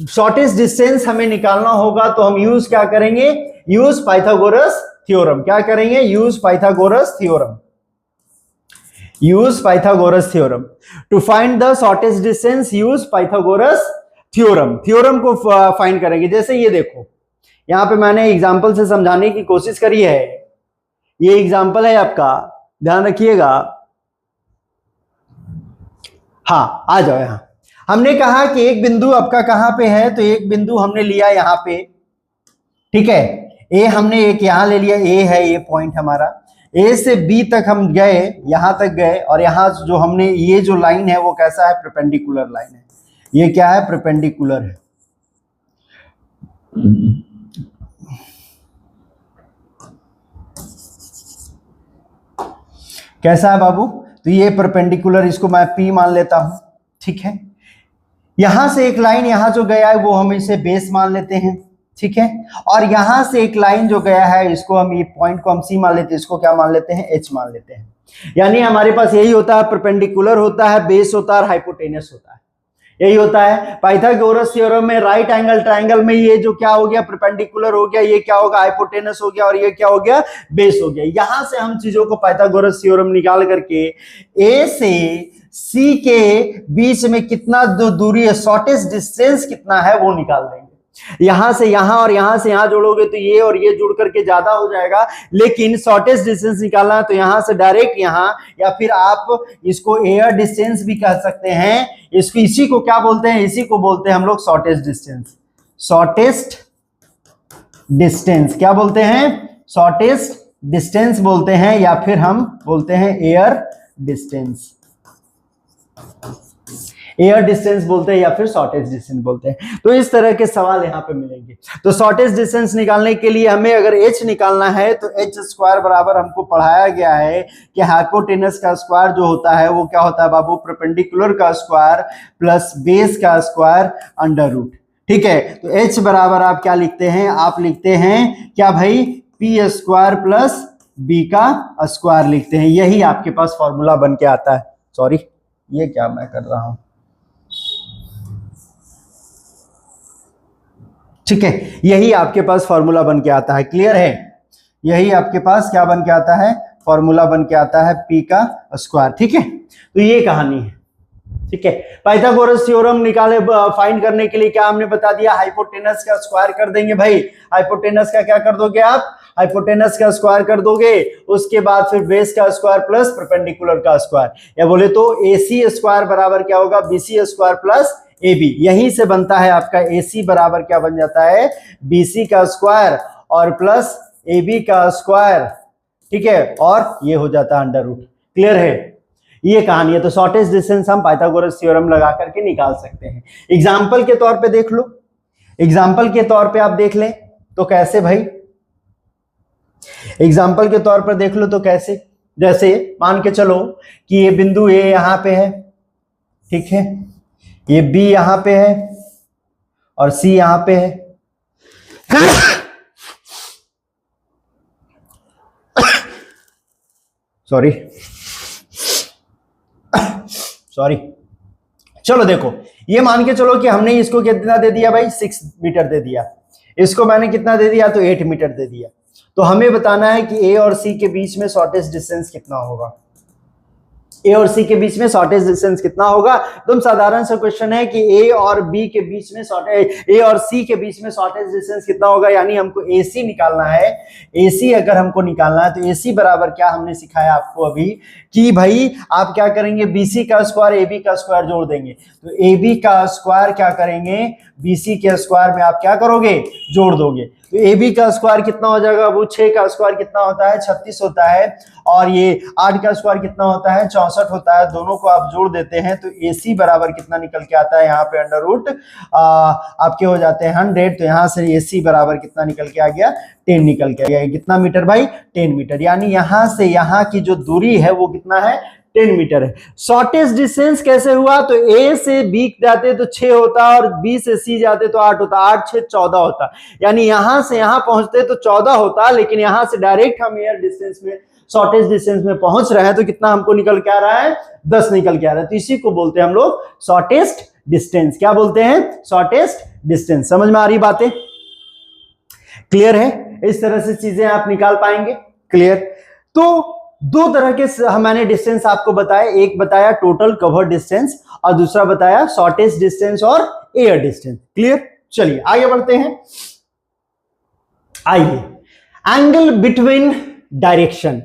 शॉर्टेस्ट डिस्टेंस हमें निकालना होगा तो हम यूज क्या करेंगे, यूज पाइथागोरस थ्योरम। क्या करेंगे, use Pythagoras theorem, use Pythagoras theorem to find the shortest distance, use Pythagoras theorem. Theorem को फाइंड करेंगे। जैसे ये देखो, यहां पे मैंने एग्जांपल से समझाने की कोशिश करी है, ये एग्जांपल है आपका, ध्यान रखिएगा। हाँ आ जाओ यहां। हमने कहा कि एक बिंदु आपका कहां पे है, तो एक बिंदु हमने लिया यहां पे, ठीक है, ए हमने एक यहां ले लिया, ए है ये पॉइंट हमारा, ए से बी तक हम गए, यहां तक गए, और यहां जो हमने ये जो लाइन है वो कैसा है, परपेंडिकुलर लाइन है, ये क्या है, परपेंडिकुलर है। कैसा है बाबू, तो ये परपेंडिकुलर, इसको मैं पी मान लेता हूं, ठीक है। यहां से एक लाइन यहां जो गया है वो हम इसे बेस मान लेते हैं, ठीक है, और यहां से एक लाइन जो गया है इसको हम, ये पॉइंट को हम सी मान लेते हैं, इसको क्या मान लेते हैं, एच मान लेते हैं। यानी हमारे पास यही होता है, परपेंडिकुलर होता है, बेस होता है और हाइपोटेनस होता है, यही होता है। पाइथागोरस थ्योरम में राइट एंगल ट्रायंगल में ये जो क्या हो गया, परपेंडिकुलर हो गया, ये क्या होगा, हाइपोटेनस हो गया, और ये क्या हो गया, बेस हो गया। यहां से हम चीजों को पाइथागोरस थ्योरम निकाल करके ए से सी के बीच में कितना जो दूरी है, शॉर्टेस्ट डिस्टेंस कितना है वो निकाल देंगे। यहां से यहां और यहां से यहां जोड़ोगे तो ये और ये जुड़ करके ज्यादा हो जाएगा, लेकिन शॉर्टेस्ट डिस्टेंस निकालना है तो यहां से डायरेक्ट यहां, या फिर आप इसको एयर डिस्टेंस भी कह सकते हैं, इसको, इसी को क्या बोलते हैं, इसी को बोलते हैं हम लोग शॉर्टेस्ट डिस्टेंस। शॉर्टेस्ट डिस्टेंस क्या बोलते हैं, शॉर्टेस्ट डिस्टेंस बोलते हैं, या फिर हम बोलते हैं एयर डिस्टेंस, एयर डिस्टेंस बोलते हैं, या फिर शॉर्टेस्ट डिस्टेंस बोलते हैं। तो इस तरह के सवाल यहाँ पे मिलेंगे। तो शॉर्टेस्ट डिस्टेंस निकालने के लिए हमें अगर एच निकालना है तो एच स्क्वायर बराबर हमको पढ़ाया गया है कि हाइपोटेनस का स्क्वायर जो होता है वो क्या होता है बाबू, परपेंडिकुलर का स्क्वायर प्लस बेस का स्क्वायर अंडर रूट, ठीक है। तो एच बराबर आप क्या लिखते हैं, आप लिखते हैं क्या भाई, पी स्क्वायर प्लस बी का स्क्वायर लिखते हैं। यही आपके पास फॉर्मूला बन के आता है। सॉरी, ये क्या मैं कर रहा हूं, ठीक है, यही आपके पास फॉर्मूला बन के आता है। क्लियर है, यही आपके पास क्या बन के आता है, फॉर्मूला बन के आता है, पी का स्क्वायर, ठीक है। तो ये कहानी है, ठीक है। पाइथागोरस थ्योरम निकाले, फाइंड करने के लिए क्या हमने बता दिया, हाइपोटेनस का स्क्वायर कर देंगे भाई, हाइपोटेनस का क्या कर दोगे आप, हाइपोटेनस का स्क्वायर कर दोगे, उसके बाद फिर बेस का स्क्वायर प्लस परपेंडिकुलर का स्क्वायर, या बोले तो AC स्क्वायर बराबर क्या होगा, BC स्क्वायर प्लस AB। यहीं से बनता है आपका AC बराबर क्या बन जाता है, BC का स्क्वायर और प्लस AB का स्क्वायर, ठीक है, और ये हो जाता है अंडर रूट। क्लियर है, ये कहानी है। तो शॉर्टेस्ट डिस्टेंस हम पाइथागोरस थ्योरम लगा करके निकाल सकते हैं। एग्जाम्पल के तौर पे देख लो, एग्जाम्पल के तौर पे आप देख लें तो कैसे भाई, एग्जाम्पल के तौर पर देख लो तो कैसे, जैसे मान के चलो कि ये बिंदु A यहां पे है, ठीक है, ये B यहां पे है और C यहां पे है। सॉरी, चलो देखो, ये मान के चलो कि हमने इसको कितना दे दिया भाई, 6 मीटर दे दिया, इसको मैंने कितना दे दिया, तो 8 मीटर दे दिया। तो हमें बताना है कि A और C के बीच में शॉर्टेस्ट डिस्टेंस कितना होगा, A और C के बीच में शॉर्टेस्ट डिस्टेंस कितना होगा। एकदम साधारण सा क्वेश्चन है कि A और B के बीच में A और C के बीच में शॉर्टेस्ट डिस्टेंस कितना होगा, यानी हमको AC निकालना है। AC अगर हमको निकालना है तो AC बराबर क्या हमने सिखाया आपको अभी कि भाई आप क्या करेंगे, BC का स्क्वायर AB का स्क्वायर जोड़ देंगे, तो AB का स्क्वायर क्या करेंगे, BC के स्क्वायर में आप क्या करोगे, जोड़ दोगे। तो AB का स्क्वायर कितना हो जाएगा, वो 6 का स्क्वायर कितना होता है, 36 होता है, और ये 8 का स्क्वायर कितना होता है, 64 होता है। दोनों को आप जोड़ देते हैं तो AC बराबर कितना निकल के आता है, यहाँ पे अंडर रूट आपके हो जाते हैं 100। तो यहाँ से AC बराबर कितना निकल के आ गया, 10 निकल के आ गया। कितना मीटर भाई, 10 मीटर, यानी यहाँ से यहाँ की जो दूरी है वो कितना है, 10 मीटर है। शॉर्टेस्ट डिस्टेंस कैसे हुआ, तो A से B जाते तो 6 होता और B से C जाते तो 8 होता, 8 6 14 होता, यानी यहां से यहां पहुंचते तो 14 होता, लेकिन यहां से डायरेक्ट हम एयर डिस्टेंस में शॉर्टेस्ट डिस्टेंस में पहुंच रहे हैं तो कितना हमको निकल के आ रहा है, 10 निकल के आ रहा है। तो इसी को बोलते हैं हम लोग शॉर्टेस्ट डिस्टेंस। क्या बोलते हैं, शॉर्टेस्ट डिस्टेंस। समझ में आ रही बातें, क्लियर है, इस तरह से चीजें आप निकाल पाएंगे। क्लियर, तो दो तरह के मैंने डिस्टेंस आपको बताया, एक बताया टोटल कवर डिस्टेंस और दूसरा बताया शॉर्टेस्ट डिस्टेंस और एयर डिस्टेंस। क्लियर, चलिए आगे बढ़ते हैं। आइए, एंगल बिटवीन डायरेक्शन,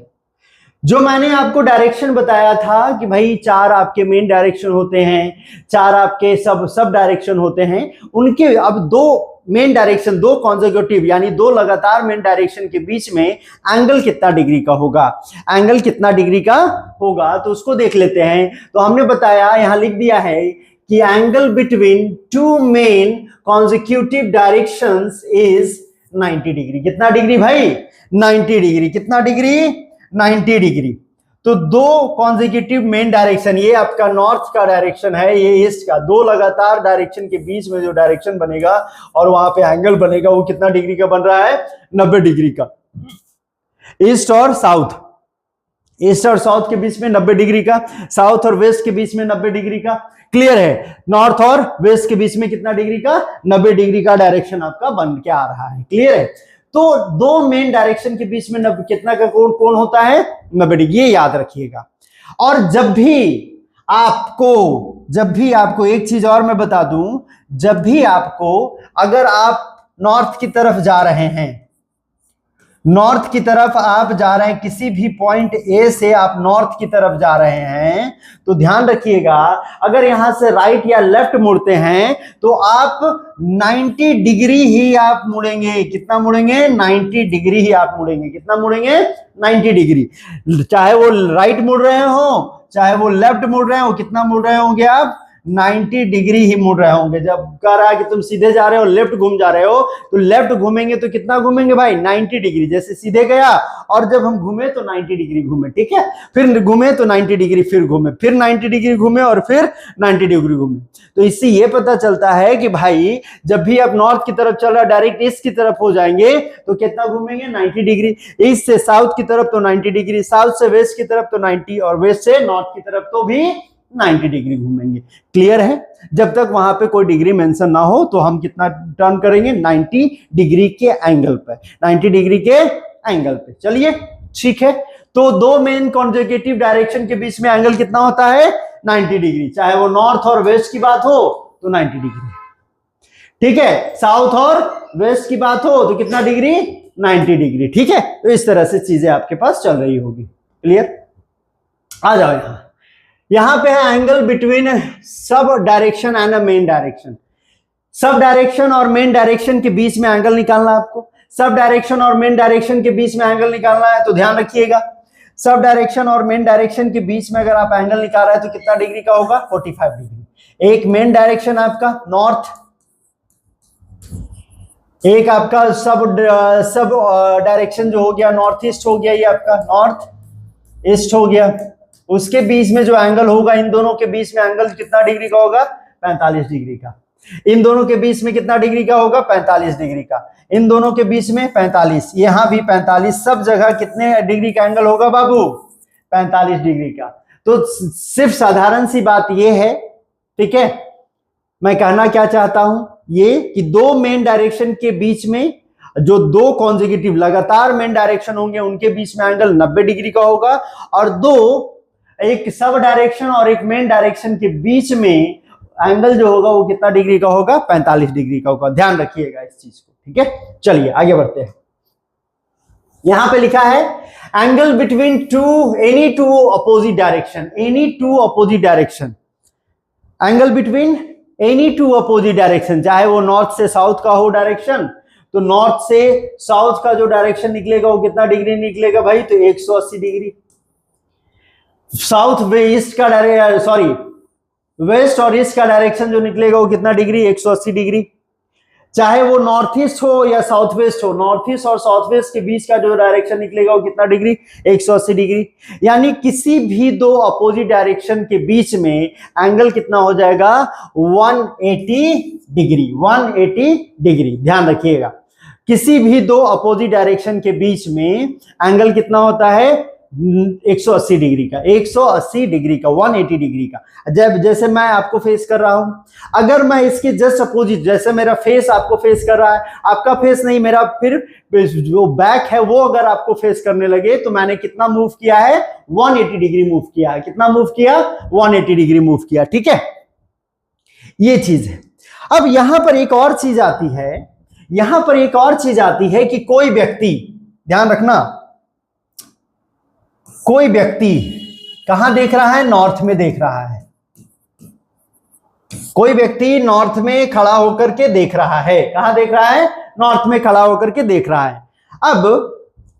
जो मैंने आपको डायरेक्शन बताया था कि भाई 4 आपके मेन डायरेक्शन होते हैं, 4 आपके सब डायरेक्शन होते हैं, उनके अब 2 मेन डायरेक्शन, 2 कॉन्सेक्यूटिव यानी 2 लगातार मेन डायरेक्शन के बीच में एंगल कितना डिग्री का होगा, एंगल कितना डिग्री का होगा, तो उसको देख लेते हैं। तो हमने बताया, यहां लिख दिया है कि angle between 2 main consecutive directions is 90 degree. कितना डिग्री भाई, 90 डिग्री। कितना डिग्री, 90 डिग्री। तो 2 कॉन्सेक्यूटिव मेन डायरेक्शन, ये आपका नॉर्थ का डायरेक्शन है, ये ईस्ट का, 2 लगातार डायरेक्शन के बीच में जो डायरेक्शन बनेगा और वहां पे एंगल बनेगा वो कितना डिग्री का बन रहा है, 90 डिग्री का। ईस्ट और साउथ, ईस्ट और साउथ के बीच में 90 डिग्री का, साउथ और वेस्ट के बीच में 90 डिग्री का। क्लियर है, नॉर्थ और वेस्ट के बीच में कितना डिग्री का, 90 डिग्री का डायरेक्शन आपका बन के आ रहा है। क्लियर है, तो 2 मेन डायरेक्शन के बीच में कितना का कोण होता है, 90 डिग्री, ये याद रखिएगा। और जब भी आपको एक चीज और मैं बता दूं, जब भी आपको, अगर आप नॉर्थ की तरफ जा रहे हैं, नॉर्थ की तरफ आप जा रहे हैं, किसी भी पॉइंट ए से आप नॉर्थ की तरफ जा रहे हैं, तो ध्यान रखिएगा, अगर यहां से राइट या लेफ्ट मुड़ते हैं तो आप 90 डिग्री ही आप मुड़ेंगे। कितना मुड़ेंगे, 90 डिग्री ही आप मुड़ेंगे। कितना मुड़ेंगे, 90 डिग्री। चाहे वो राइट मुड़ रहे हो, चाहे वो लेफ्ट मुड़ रहे हो, कितना मुड़ रहे होंगे आप, 90 डिग्री ही मुड़ रहे होंगे। जब कह रहा है कि तुम सीधे जा रहे हो, लेफ्ट घूम जा रहे हो, तो लेफ्ट घूमेंगे तो कितना घूमेंगे भाई, 90 डिग्री। जैसे सीधे गया और जब हम घूमे तो 90 डिग्री घूमे, ठीक है, फिर घूमे तो 90 डिग्री, फिर घूमे, फिर 90 डिग्री घूमे और फिर 90 डिग्री घूमे। तो इससे ये पता चलता है कि भाई जब भी आप नॉर्थ की तरफ चल रहा, डायरेक्ट ईस्ट की तरफ हो जाएंगे तो कितना घूमेंगे, 90 डिग्री। ईस्ट से साउथ की तरफ तो 90 डिग्री, साउथ से वेस्ट की तरफ तो 90, और वेस्ट से नॉर्थ की तरफ तो भी 90 डिग्री घूमेंगे। क्लियर है, जब तक वहां पे कोई डिग्री मेंशन ना हो तो हम कितना टर्न करेंगे, 90 डिग्री के एंगल पे, 90 डिग्री के एंगल पे। चलिए ठीक है, तो 2 मेन कॉन्सेक्यूटिव डायरेक्शन के बीच में एंगल कितना होता है, 90 डिग्री। चाहे वो नॉर्थ और वेस्ट की बात हो तो 90 डिग्री, ठीक है, साउथ और वेस्ट की बात हो तो कितना डिग्री, 90 डिग्री। ठीक है, तो इस तरह से चीजें आपके पास चल रही होगी। क्लियर? आ जाओ यहां पे है angle between sub direction and a main direction. Sub direction और मेन डायरेक्शन के बीच में एंगल निकालना है आपको। सब डायरेक्शन और मेन डायरेक्शन के बीच में एंगल निकालना है, तो ध्यान रखिएगा सब डायरेक्शन और मेन डायरेक्शन के बीच में अगर आप एंगल निकाल रहे हैं तो कितना डिग्री का होगा? 45 डिग्री। एक मेन डायरेक्शन आपका नॉर्थ, एक आपका सब डायरेक्शन जो हो गया नॉर्थ ईस्ट हो गया, ये आपका नॉर्थ ईस्ट हो गया। उसके बीच में जो एंगल होगा, इन दोनों के बीच में एंगल कितना डिग्री का होगा? 45 डिग्री का। इन दोनों के बीच में कितना डिग्री का होगा? 45 डिग्री का। इन दोनों के बीच में 45, यहां भी 45, सब जगह कितने डिग्री का एंगल होगा बाबू? 45 डिग्री का। तो सिर्फ साधारण सी बात यह है, ठीक है, मैं कहना क्या चाहता हूं ये कि दो मेन डायरेक्शन के बीच में जो दो कॉन्जिक्यूटिव लगातार मेन डायरेक्शन होंगे उनके बीच में एंगल 90 डिग्री का होगा, और दो एक सब डायरेक्शन और एक मेन डायरेक्शन के बीच में एंगल जो होगा वो कितना डिग्री का होगा? 45 डिग्री का होगा। ध्यान रखिएगा इस चीज को। ठीक है, चलिए आगे बढ़ते हैं। यहां पे लिखा है angle between any two opposite direction. Any two opposite direction, angle between any two opposite direction, चाहे वो नॉर्थ से साउथ का हो डायरेक्शन, तो नॉर्थ से साउथ का जो डायरेक्शन निकलेगा वो कितना डिग्री निकलेगा भाई? तो 180 डिग्री। साउथ वेस्ट का वेस्ट और ईस्ट का डायरेक्शन जो निकलेगा वो कितना डिग्री? 180 डिग्री। चाहे वो नॉर्थ ईस्ट हो या साउथ वेस्ट हो, नॉर्थ ईस्ट और साउथ वेस्ट के बीच का जो डायरेक्शन निकलेगा वो कितना डिग्री? 180 डिग्री। यानी किसी भी दो अपोजिट डायरेक्शन के बीच में एंगल कितना हो जाएगा? 180 डिग्री। 180 डिग्री, ध्यान रखिएगा। किसी भी दो अपोजिट डायरेक्शन के बीच में एंगल कितना होता है? 180 डिग्री का। 180 डिग्री का, 180 डिग्री का। जब जैसे मैं आपको फेस कर रहा हूं, अगर मैं इसके जस्ट अपोजिट, जैसे मेरा फेस आपको फेस कर रहा है, आपका फेस नहीं, मेरा फिर जो बैक है वो अगर आपको फेस करने लगे, तो मैंने कितना मूव किया है? 180 डिग्री मूव किया है। कितना मूव किया? 180 डिग्री मूव किया। ठीक है, ये चीज है। अब यहां पर एक और चीज आती है, यहां पर एक और चीज आती है कि कोई व्यक्ति, ध्यान रखना, कोई व्यक्ति कहां देख रहा है? नॉर्थ में देख रहा है। कोई व्यक्ति नॉर्थ में खड़ा होकर के देख रहा है। कहां देख रहा है? नॉर्थ में खड़ा होकर के देख रहा है। अब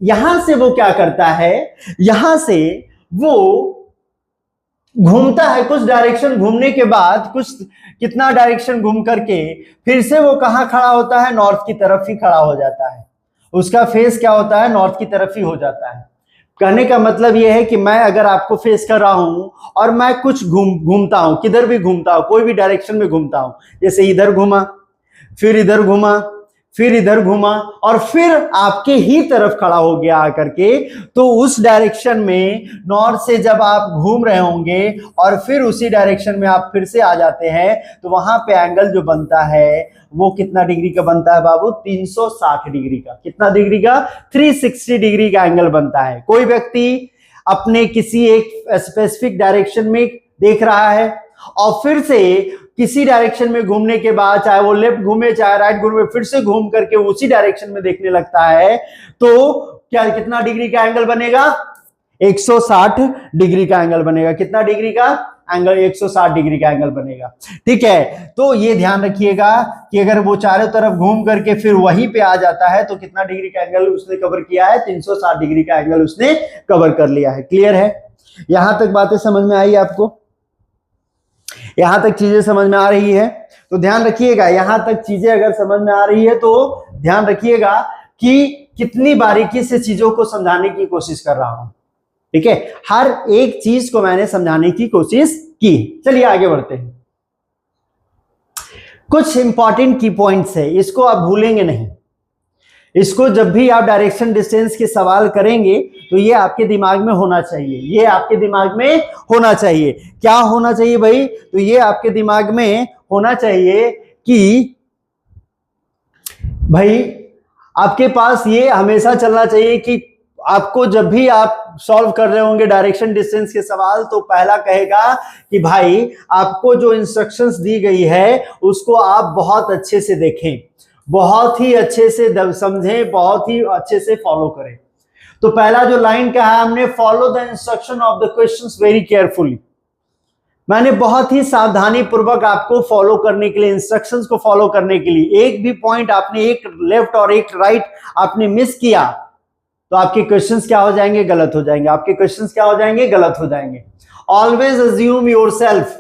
यहां से वो क्या करता है? यहां से वो घूमता है कुछ डायरेक्शन, घूमने के बाद कुछ कितना डायरेक्शन घूम करके फिर से वो कहां खड़ा होता है? नॉर्थ की तरफ ही खड़ा हो जाता है। उसका फेस क्या होता है? नॉर्थ की तरफ ही हो जाता है। कहने का मतलब यह है कि मैं अगर आपको फेस कर रहा हूं और मैं कुछ घूमता हूं, किधर भी घूमता हूं, कोई भी डायरेक्शन में घूमता हूं, जैसे इधर घूमा, फिर इधर घूमा, फिर इधर घूमा, और फिर आपके ही तरफ खड़ा हो गया आकर के, तो उस डायरेक्शन में नॉर्थ से जब आप घूम रहे होंगे और फिर उसी डायरेक्शन में आप फिर से आ जाते हैं, तो वहां पे एंगल जो बनता है वो कितना डिग्री का बनता है बाबू? 360 डिग्री का। कितना डिग्री का? 360 डिग्री का एंगल बनता है। कोई व्यक्ति अपने किसी एक स्पेसिफिक डायरेक्शन में देख रहा है और फिर से किसी डायरेक्शन में घूमने के बाद, चाहे वो लेफ्ट घूमे चाहे राइट घूमे, फिर से घूम करके उसी डायरेक्शन में देखने लगता है, तो क्या कितना डिग्री का एंगल बनेगा? 160 डिग्री का एंगल बनेगा। कितना डिग्री का एंगल? 160 डिग्री का एंगल बनेगा। ठीक है, तो ये ध्यान रखिएगा कि अगर वो चारों तरफ घूम करके फिर वहीं पे आ जाता है, तो कितना डिग्री का एंगल उसने कवर किया है? 360 डिग्री का एंगल उसने कवर कर लिया है। क्लियर है? यहां तक बातें समझ में आई आपको? यहां तक चीजें समझ में आ रही है? तो ध्यान रखिएगा, यहां तक चीजें अगर समझ में आ रही है तो ध्यान रखिएगा कि कितनी बारीकी से चीजों को समझाने की कोशिश कर रहा हूं। ठीक है, हर एक चीज को मैंने समझाने की कोशिश की। चलिए आगे बढ़ते हैं। कुछ इंपॉर्टेंट की पॉइंट्स है, इसको आप भूलेंगे नहीं। इसको जब भी आप डायरेक्शन डिस्टेंस के सवाल करेंगे तो ये आपके दिमाग में होना चाहिए। ये आपके दिमाग में होना चाहिए। क्या होना चाहिए भाई? तो ये आपके दिमाग में होना चाहिए कि भाई आपके पास ये हमेशा चलना चाहिए कि आपको जब भी आप सॉल्व कर रहे होंगे डायरेक्शन डिस्टेंस के सवाल, तो पहला कहेगा कि भाई आपको जो इंस्ट्रक्शंस दी गई है उसको आप बहुत अच्छे से देखें, बहुत ही अच्छे से समझें, बहुत ही अच्छे से फॉलो करें। तो पहला जो लाइन कहा है हमने, follow the instruction of the questions very carefully. मैंने बहुत ही सावधानी पूर्वक आपको फॉलो करने के लिए, इंस्ट्रक्शंस को फॉलो करने के लिए, एक भी पॉइंट आपने एक लेफ्ट और एक राइट आपने मिस किया तो आपके क्वेश्चंस क्या हो जाएंगे, गलत हो जाएंगे। आपके क्वेश्चंस क्या हो जाएंगे, गलत हो जाएंगे। Always assume yourself.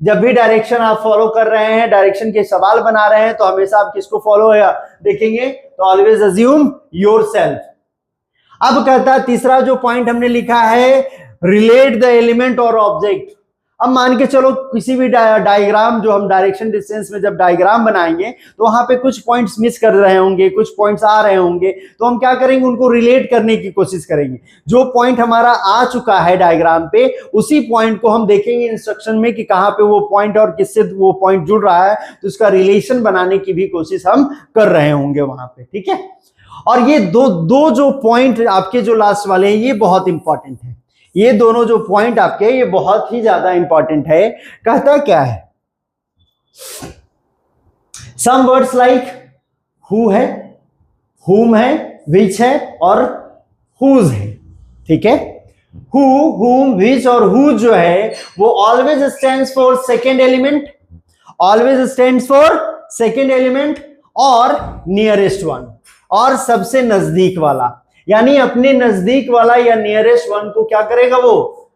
जब भी डायरेक्शन आप फॉलो कर रहे हैं, डायरेक्शन के सवाल बना रहे हैं, तो हमेशा आप किसको फॉलो देखेंगे, तो ऑलवेज अज्यूम योरसेल्फ। अब कहता है तीसरा जो पॉइंट हमने लिखा है, रिलेट द एलिमेंट और ऑब्जेक्ट। अब मान के चलो किसी भी डायग्राम, जो हम डायरेक्शन डिस्टेंस में जब डायग्राम बनाएंगे तो वहां पे कुछ पॉइंट्स मिस कर रहे होंगे, कुछ पॉइंट्स आ रहे होंगे, तो हम क्या करेंगे, उनको रिलेट करने की कोशिश करेंगे। जो पॉइंट हमारा आ चुका है डायग्राम पे, उसी पॉइंट को हम देखेंगे इंस्ट्रक्शन में कि कहां पे वो पॉइंट और किससे वो पॉइंट जुड़ रहा है, तो उसका रिलेशन बनाने की भी कोशिश हम कर रहे होंगे वहां पे। ठीक है, और ये दो जो पॉइंट आपके जो लास्ट वाले हैं, ये बहुत इंपॉर्टेंट है। ये दोनों जो पॉइंट आपके, ये बहुत ही ज्यादा इंपॉर्टेंट है। कहता क्या है, सम वर्ड्स लाइक हु है, हुम है, विच है और हुज है। ठीक है, हु, हुम, विच और हुज जो है वो always stands for second element, always stands for second element और नियरेस्ट वन, और सबसे नजदीक वाला। यानी अपने नजदीक वाला या नियरेस्ट वन को क्या करेगा, वो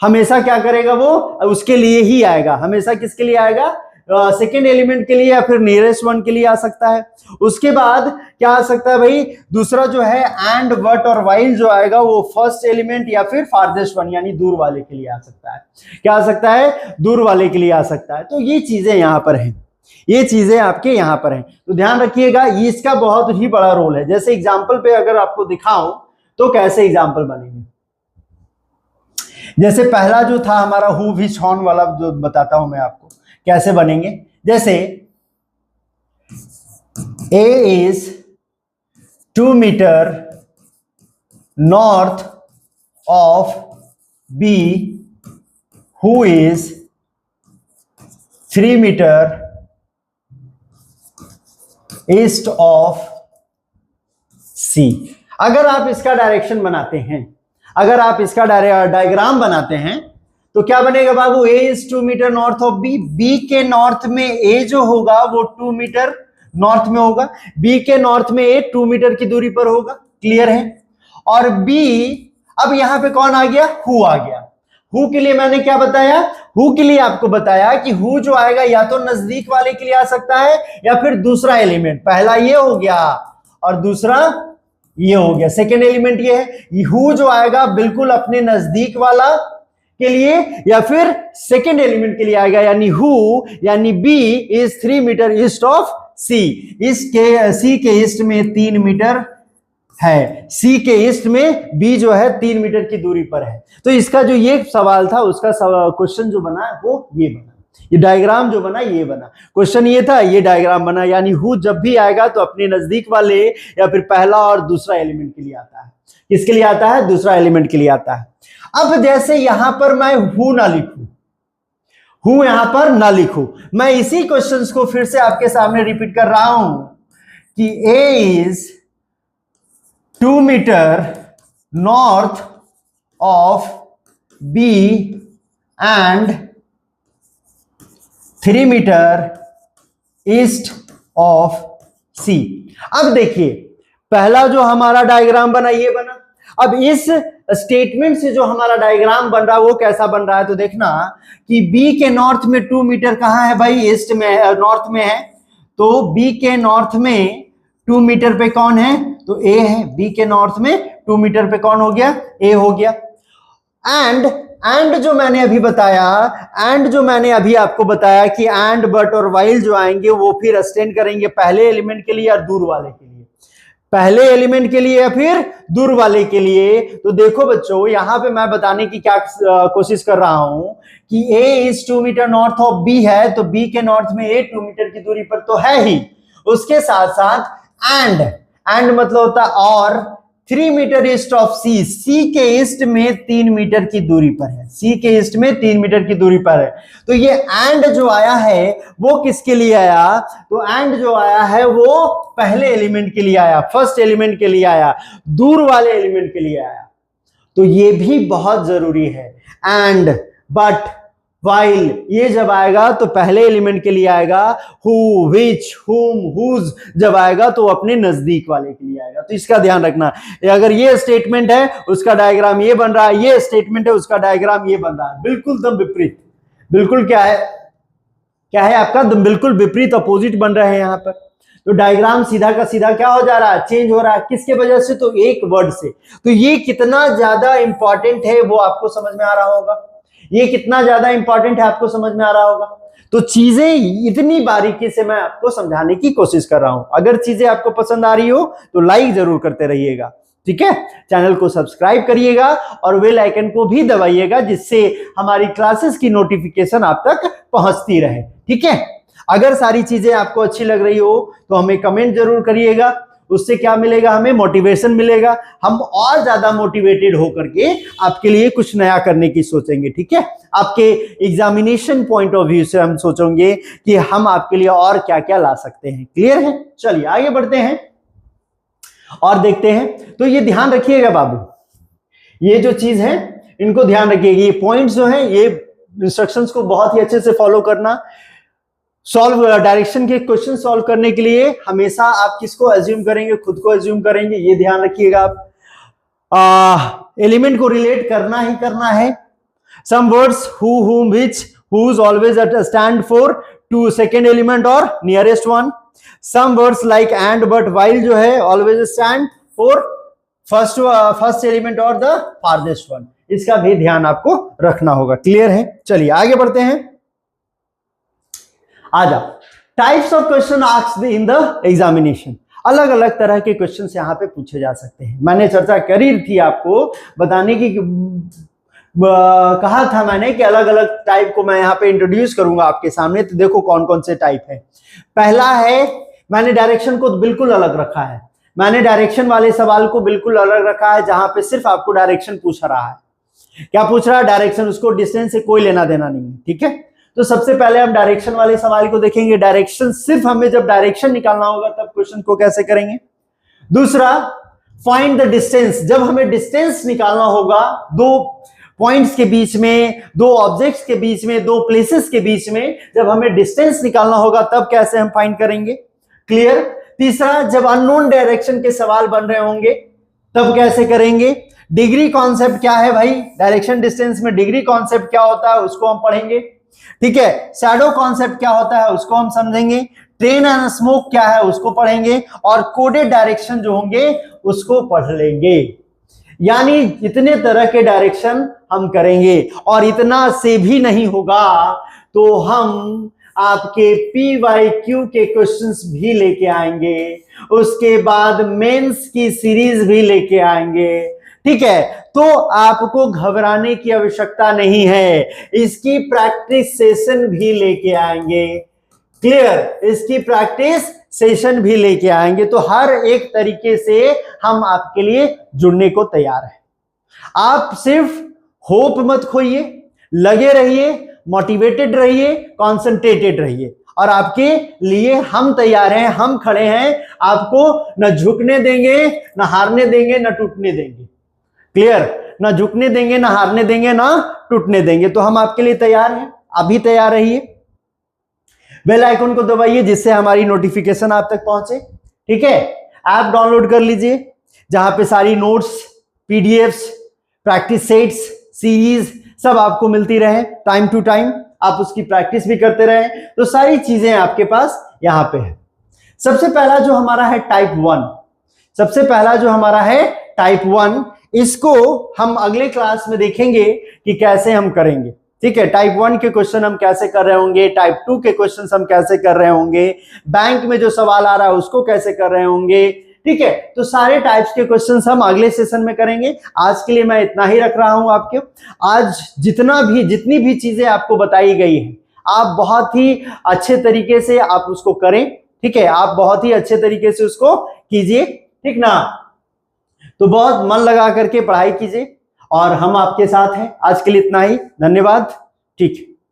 हमेशा क्या करेगा, वो उसके लिए ही आएगा। हमेशा किसके लिए आएगा, सेकेंड एलिमेंट के लिए या फिर नियरेस्ट वन के लिए आ सकता है। उसके बाद क्या आ सकता है भाई, दूसरा जो है एंड, बट और वाइल जो आएगा वो फर्स्ट एलिमेंट या फिर फारदेस्ट वन यानी दूर वाले के लिए आ सकता है। क्या आ सकता है, दूर वाले के लिए आ सकता है। तो ये चीजें यहां पर हैं, ये चीजें आपके यहां पर हैं, तो ध्यान रखिएगा। ये इसका बहुत ही बड़ा रोल है। जैसे एग्जांपल पे अगर आपको दिखाऊं तो कैसे एग्जांपल बनेंगे, जैसे पहला जो था हमारा हु, विच, हॉर्न वाला, जो बताता हूं मैं आपको कैसे बनेंगे। जैसे A is 2 metre north of B, who is 3 metre east of C. अगर आप इसका डायरेक्शन बनाते हैं, अगर आप इसका डायग्राम बनाते हैं तो क्या बनेगा बाबू, A is 2 metre north of B. B के नॉर्थ में ए जो होगा वो 2 मीटर नॉर्थ में होगा, बी के नॉर्थ में ए 2 मीटर की दूरी पर होगा। क्लियर है। और बी, अब यहां पे कौन आ गया, हु आ गया। हु के लिए मैंने क्या बताया, हु के लिए आपको बताया कि हु जो आएगा या तो नजदीक वाले के लिए आ सकता है या फिर दूसरा एलिमेंट। पहला ये हो गया और दूसरा ये हो गया, सेकेंड एलिमेंट ये है। हु जो आएगा बिल्कुल अपने नजदीक वाला के लिए या फिर सेकेंड एलिमेंट के लिए आएगा, यानी हु यानी B is 3 metre east of C. इसके सी के ईस्ट में 3 मीटर है, सी के ईस्ट में बी जो है 3 मीटर की दूरी पर है। तो इसका जो ये सवाल था, उसका क्वेश्चन जो बना वो ये बना, ये डायग्राम जो बना ये बना। क्वेश्चन ये था, ये डायग्राम बना। यानी हु जब भी आएगा तो अपने नजदीक वाले या फिर पहला और दूसरा एलिमेंट के लिए आता है। किसके लिए आता है, दूसरा एलिमेंट के लिए आता है। अब जैसे यहां पर मैं हु ना लिखूं, हु यहां पर ना लिखूं, मैं इसी क्वेश्चंस को फिर से आपके सामने रिपीट कर रहा हूं कि A is 2 metre north of B and 3 metre east of C. अब देखिए पहला जो हमारा डायग्राम बना ये बना। अब इस स्टेटमेंट से जो हमारा डायग्राम बन रहा है वो कैसा बन रहा है, तो देखना कि बी के नॉर्थ में 2 मीटर कहां है भाई, ईस्ट में, नॉर्थ में है। तो बी के नॉर्थ में 2 मीटर पे कौन है, तो ए है। बी के नॉर्थ में 2 मीटर पे कौन हो गया, ए हो गया। एंड जो मैंने अभी बताया, एंड जो मैंने अभी आपको बताया कि एंड, बट और वाइल जो आएंगे वो फिर स्टैंड करेंगे पहले एलिमेंट के लिए या दूर वाले के लिए, पहले एलिमेंट के लिए या फिर दूर वाले के लिए। तो देखो बच्चों, यहां पे मैं बताने की क्या कोशिश कर रहा हूं कि A is 2 metre north of B है, तो बी के नॉर्थ में ए 2 मीटर की दूरी पर तो है ही, उसके साथ साथ एंड मतलब होता है और 3 मीटर ईस्ट ऑफ सी, सी के ईस्ट में 3 मीटर की दूरी पर है, सी के ईस्ट में 3 मीटर की दूरी पर है। तो ये एंड जो आया है वो किसके लिए आया? तो एंड जो आया है वो पहले एलिमेंट के लिए आया, फर्स्ट एलिमेंट के लिए आया, दूर वाले एलिमेंट के लिए आया। तो ये भी बहुत जरूरी है। एंड, बट, वाइल, ये जब आएगा तो पहले एलिमेंट के लिए आएगा, हु, विच, हुम, हुज जब आएगा तो अपने नजदीक वाले के लिए आएगा। तो इसका ध्यान रखना, अगर ये स्टेटमेंट है उसका डायग्राम ये बन रहा है, ये स्टेटमेंट है उसका डायग्राम ये बन रहा है, बिल्कुल दम विपरीत, बिल्कुल क्या है आपका दम बिल्कुल विपरीत, अपोजिट बन रहे हैं यहां पर। तो डायग्राम सीधा का सीधा क्या हो जा रहा है? चेंज हो रहा है। किसके वजह से? तो एक वर्ड से। तो ये कितना ज्यादा इंपॉर्टेंट है वो आपको समझ में आ रहा होगा, ये कितना ज्यादा इंपॉर्टेंट है आपको समझ में आ रहा होगा। तो चीजें इतनी बारीकी से मैं आपको समझाने की कोशिश कर रहा हूं। अगर चीजें आपको पसंद आ रही हो तो लाइक जरूर करते रहिएगा, ठीक है। चैनल को सब्सक्राइब करिएगा और बेल आइकन को भी दबाइएगा, जिससे हमारी क्लासेस की नोटिफिकेशन आप तक पहुंचती रहे, ठीक है। अगर सारी चीजें आपको अच्छी लग रही हो तो हमें कमेंट जरूर करिएगा, उससे क्या मिलेगा? हमें मोटिवेशन मिलेगा, हम और ज्यादा मोटिवेटेड होकर के आपके लिए कुछ नया करने की सोचेंगे, ठीक है। आपके एग्जामिनेशन पॉइंट ऑफ व्यू से हम सोचेंगे कि हम आपके लिए और क्या क्या ला सकते हैं। क्लियर है? चलिए आगे बढ़ते हैं और देखते हैं। तो ये ध्यान रखिएगा बाबू, ये जो चीज है इनको ध्यान रखिएगा, ये पॉइंट्स जो है ये इंस्ट्रक्शंस को बहुत ही अच्छे से फॉलो करना। सॉल्व डायरेक्शन के क्वेश्चन सॉल्व करने के लिए हमेशा आप किसको एज्यूम करेंगे? खुद को एज्यूम करेंगे, ये ध्यान रखिएगा आप। एलिमेंट को रिलेट करना ही करना है। Some words who, whom, which, whose always stand for to second element और nearest one. Some words like and, but, while जो है always stand for first element और द फारदेस्ट वन। इसका भी ध्यान आपको रखना होगा। क्लियर है? चलिए आगे बढ़ते हैं। आजा, types of question asked in the examination. अलग अलग तरह के क्वेश्चंस यहाँ पे पूछे जा सकते हैं। मैंने चर्चा करी थी आपको बताने की, कहा था मैंने कि अलग अलग टाइप को मैं यहाँ पे इंट्रोड्यूस करूंगा आपके सामने। तो देखो कौन कौन से टाइप है। पहला है, मैंने डायरेक्शन को बिल्कुल अलग रखा है, मैंने डायरेक्शन वाले सवाल को बिल्कुल अलग रखा है, जहां पे सिर्फ आपको डायरेक्शन पूछ रहा है। क्या पूछ रहा है? डायरेक्शन, उसको डिस्टेंस से कोई लेना देना नहीं है, ठीक है। तो सबसे पहले हम डायरेक्शन वाले सवाल को देखेंगे। डायरेक्शन, सिर्फ हमें जब डायरेक्शन निकालना होगा तब क्वेश्चन को कैसे करेंगे। दूसरा, फाइंड द डिस्टेंस, जब हमें डिस्टेंस निकालना होगा दो पॉइंट्स के बीच में, दो ऑब्जेक्ट्स के बीच में, दो प्लेसेस के बीच में, जब हमें डिस्टेंस निकालना होगा तब कैसे हम फाइंड करेंगे। क्लियर? तीसरा, जब अननोन डायरेक्शन के सवाल बन रहे होंगे तब कैसे करेंगे। डिग्री कॉन्सेप्ट क्या है भाई? डायरेक्शन डिस्टेंस में डिग्री कॉन्सेप्ट क्या होता है उसको हम पढ़ेंगे, ठीक है। शैडो कॉन्सेप्ट क्या होता है उसको हम समझेंगे। ट्रेन एंड स्मोक क्या है उसको पढ़ेंगे, और कोडेड डायरेक्शन जो होंगे उसको पढ़ लेंगे। यानी इतने तरह के डायरेक्शन हम करेंगे, और इतना से भी नहीं होगा तो हम आपके PYQ के क्वेश्चंस भी लेके आएंगे, उसके बाद मेंस की सीरीज भी लेके आएंगे, ठीक है। तो आपको घबराने की आवश्यकता नहीं है, इसकी प्रैक्टिस सेशन भी लेके आएंगे। क्लियर? इसकी प्रैक्टिस सेशन भी लेके आएंगे। तो हर एक तरीके से हम आपके लिए जुड़ने को तैयार हैं। आप सिर्फ होप मत खोइए, लगे रहिए, मोटिवेटेड रहिए, कॉन्सेंट्रेटेड रहिए, और आपके लिए हम तैयार हैं, हम खड़े हैं। आपको न झुकने देंगे, न हारने देंगे, न टूटने देंगे। क्लियर? ना झुकने देंगे, ना हारने देंगे, ना टूटने देंगे। तो हम आपके लिए तैयार हैं, अभी तैयार रहिए। बेल आइकन को दबाइए जिससे हमारी नोटिफिकेशन आप तक पहुंचे, ठीक है। ऐप डाउनलोड कर लीजिए जहां पे सारी notes, PDFs, practice sets, series सब आपको मिलती रहे टाइम टू टाइम, आप उसकी प्रैक्टिस भी करते रहे। तो सारी चीजें आपके पास यहां पे है। सबसे पहला जो हमारा है टाइप 1, सबसे पहला जो हमारा है टाइप 1, इसको हम अगले क्लास में देखेंगे कि कैसे हम करेंगे, ठीक है। टाइप 1 के क्वेश्चन हम कैसे कर रहे होंगे, टाइप 2 के क्वेश्चन हम कैसे कर रहे होंगे, बैंक में जो सवाल आ रहा है उसको कैसे कर रहे होंगे, ठीक है। तो सारे टाइप्स के क्वेश्चंस हम अगले सेशन में करेंगे। आज के लिए मैं इतना ही रख रहा हूं आपके। आज जितनी भी चीजें आपको बताई गई है, आप बहुत ही अच्छे तरीके से आप उसको करें, ठीक है। आप बहुत ही अच्छे तरीके से उसको कीजिए, ठीक ना। तो बहुत मन लगा करके पढ़ाई कीजिए और हम आपके साथ हैं। आज के लिए इतना ही, धन्यवाद। ठीक।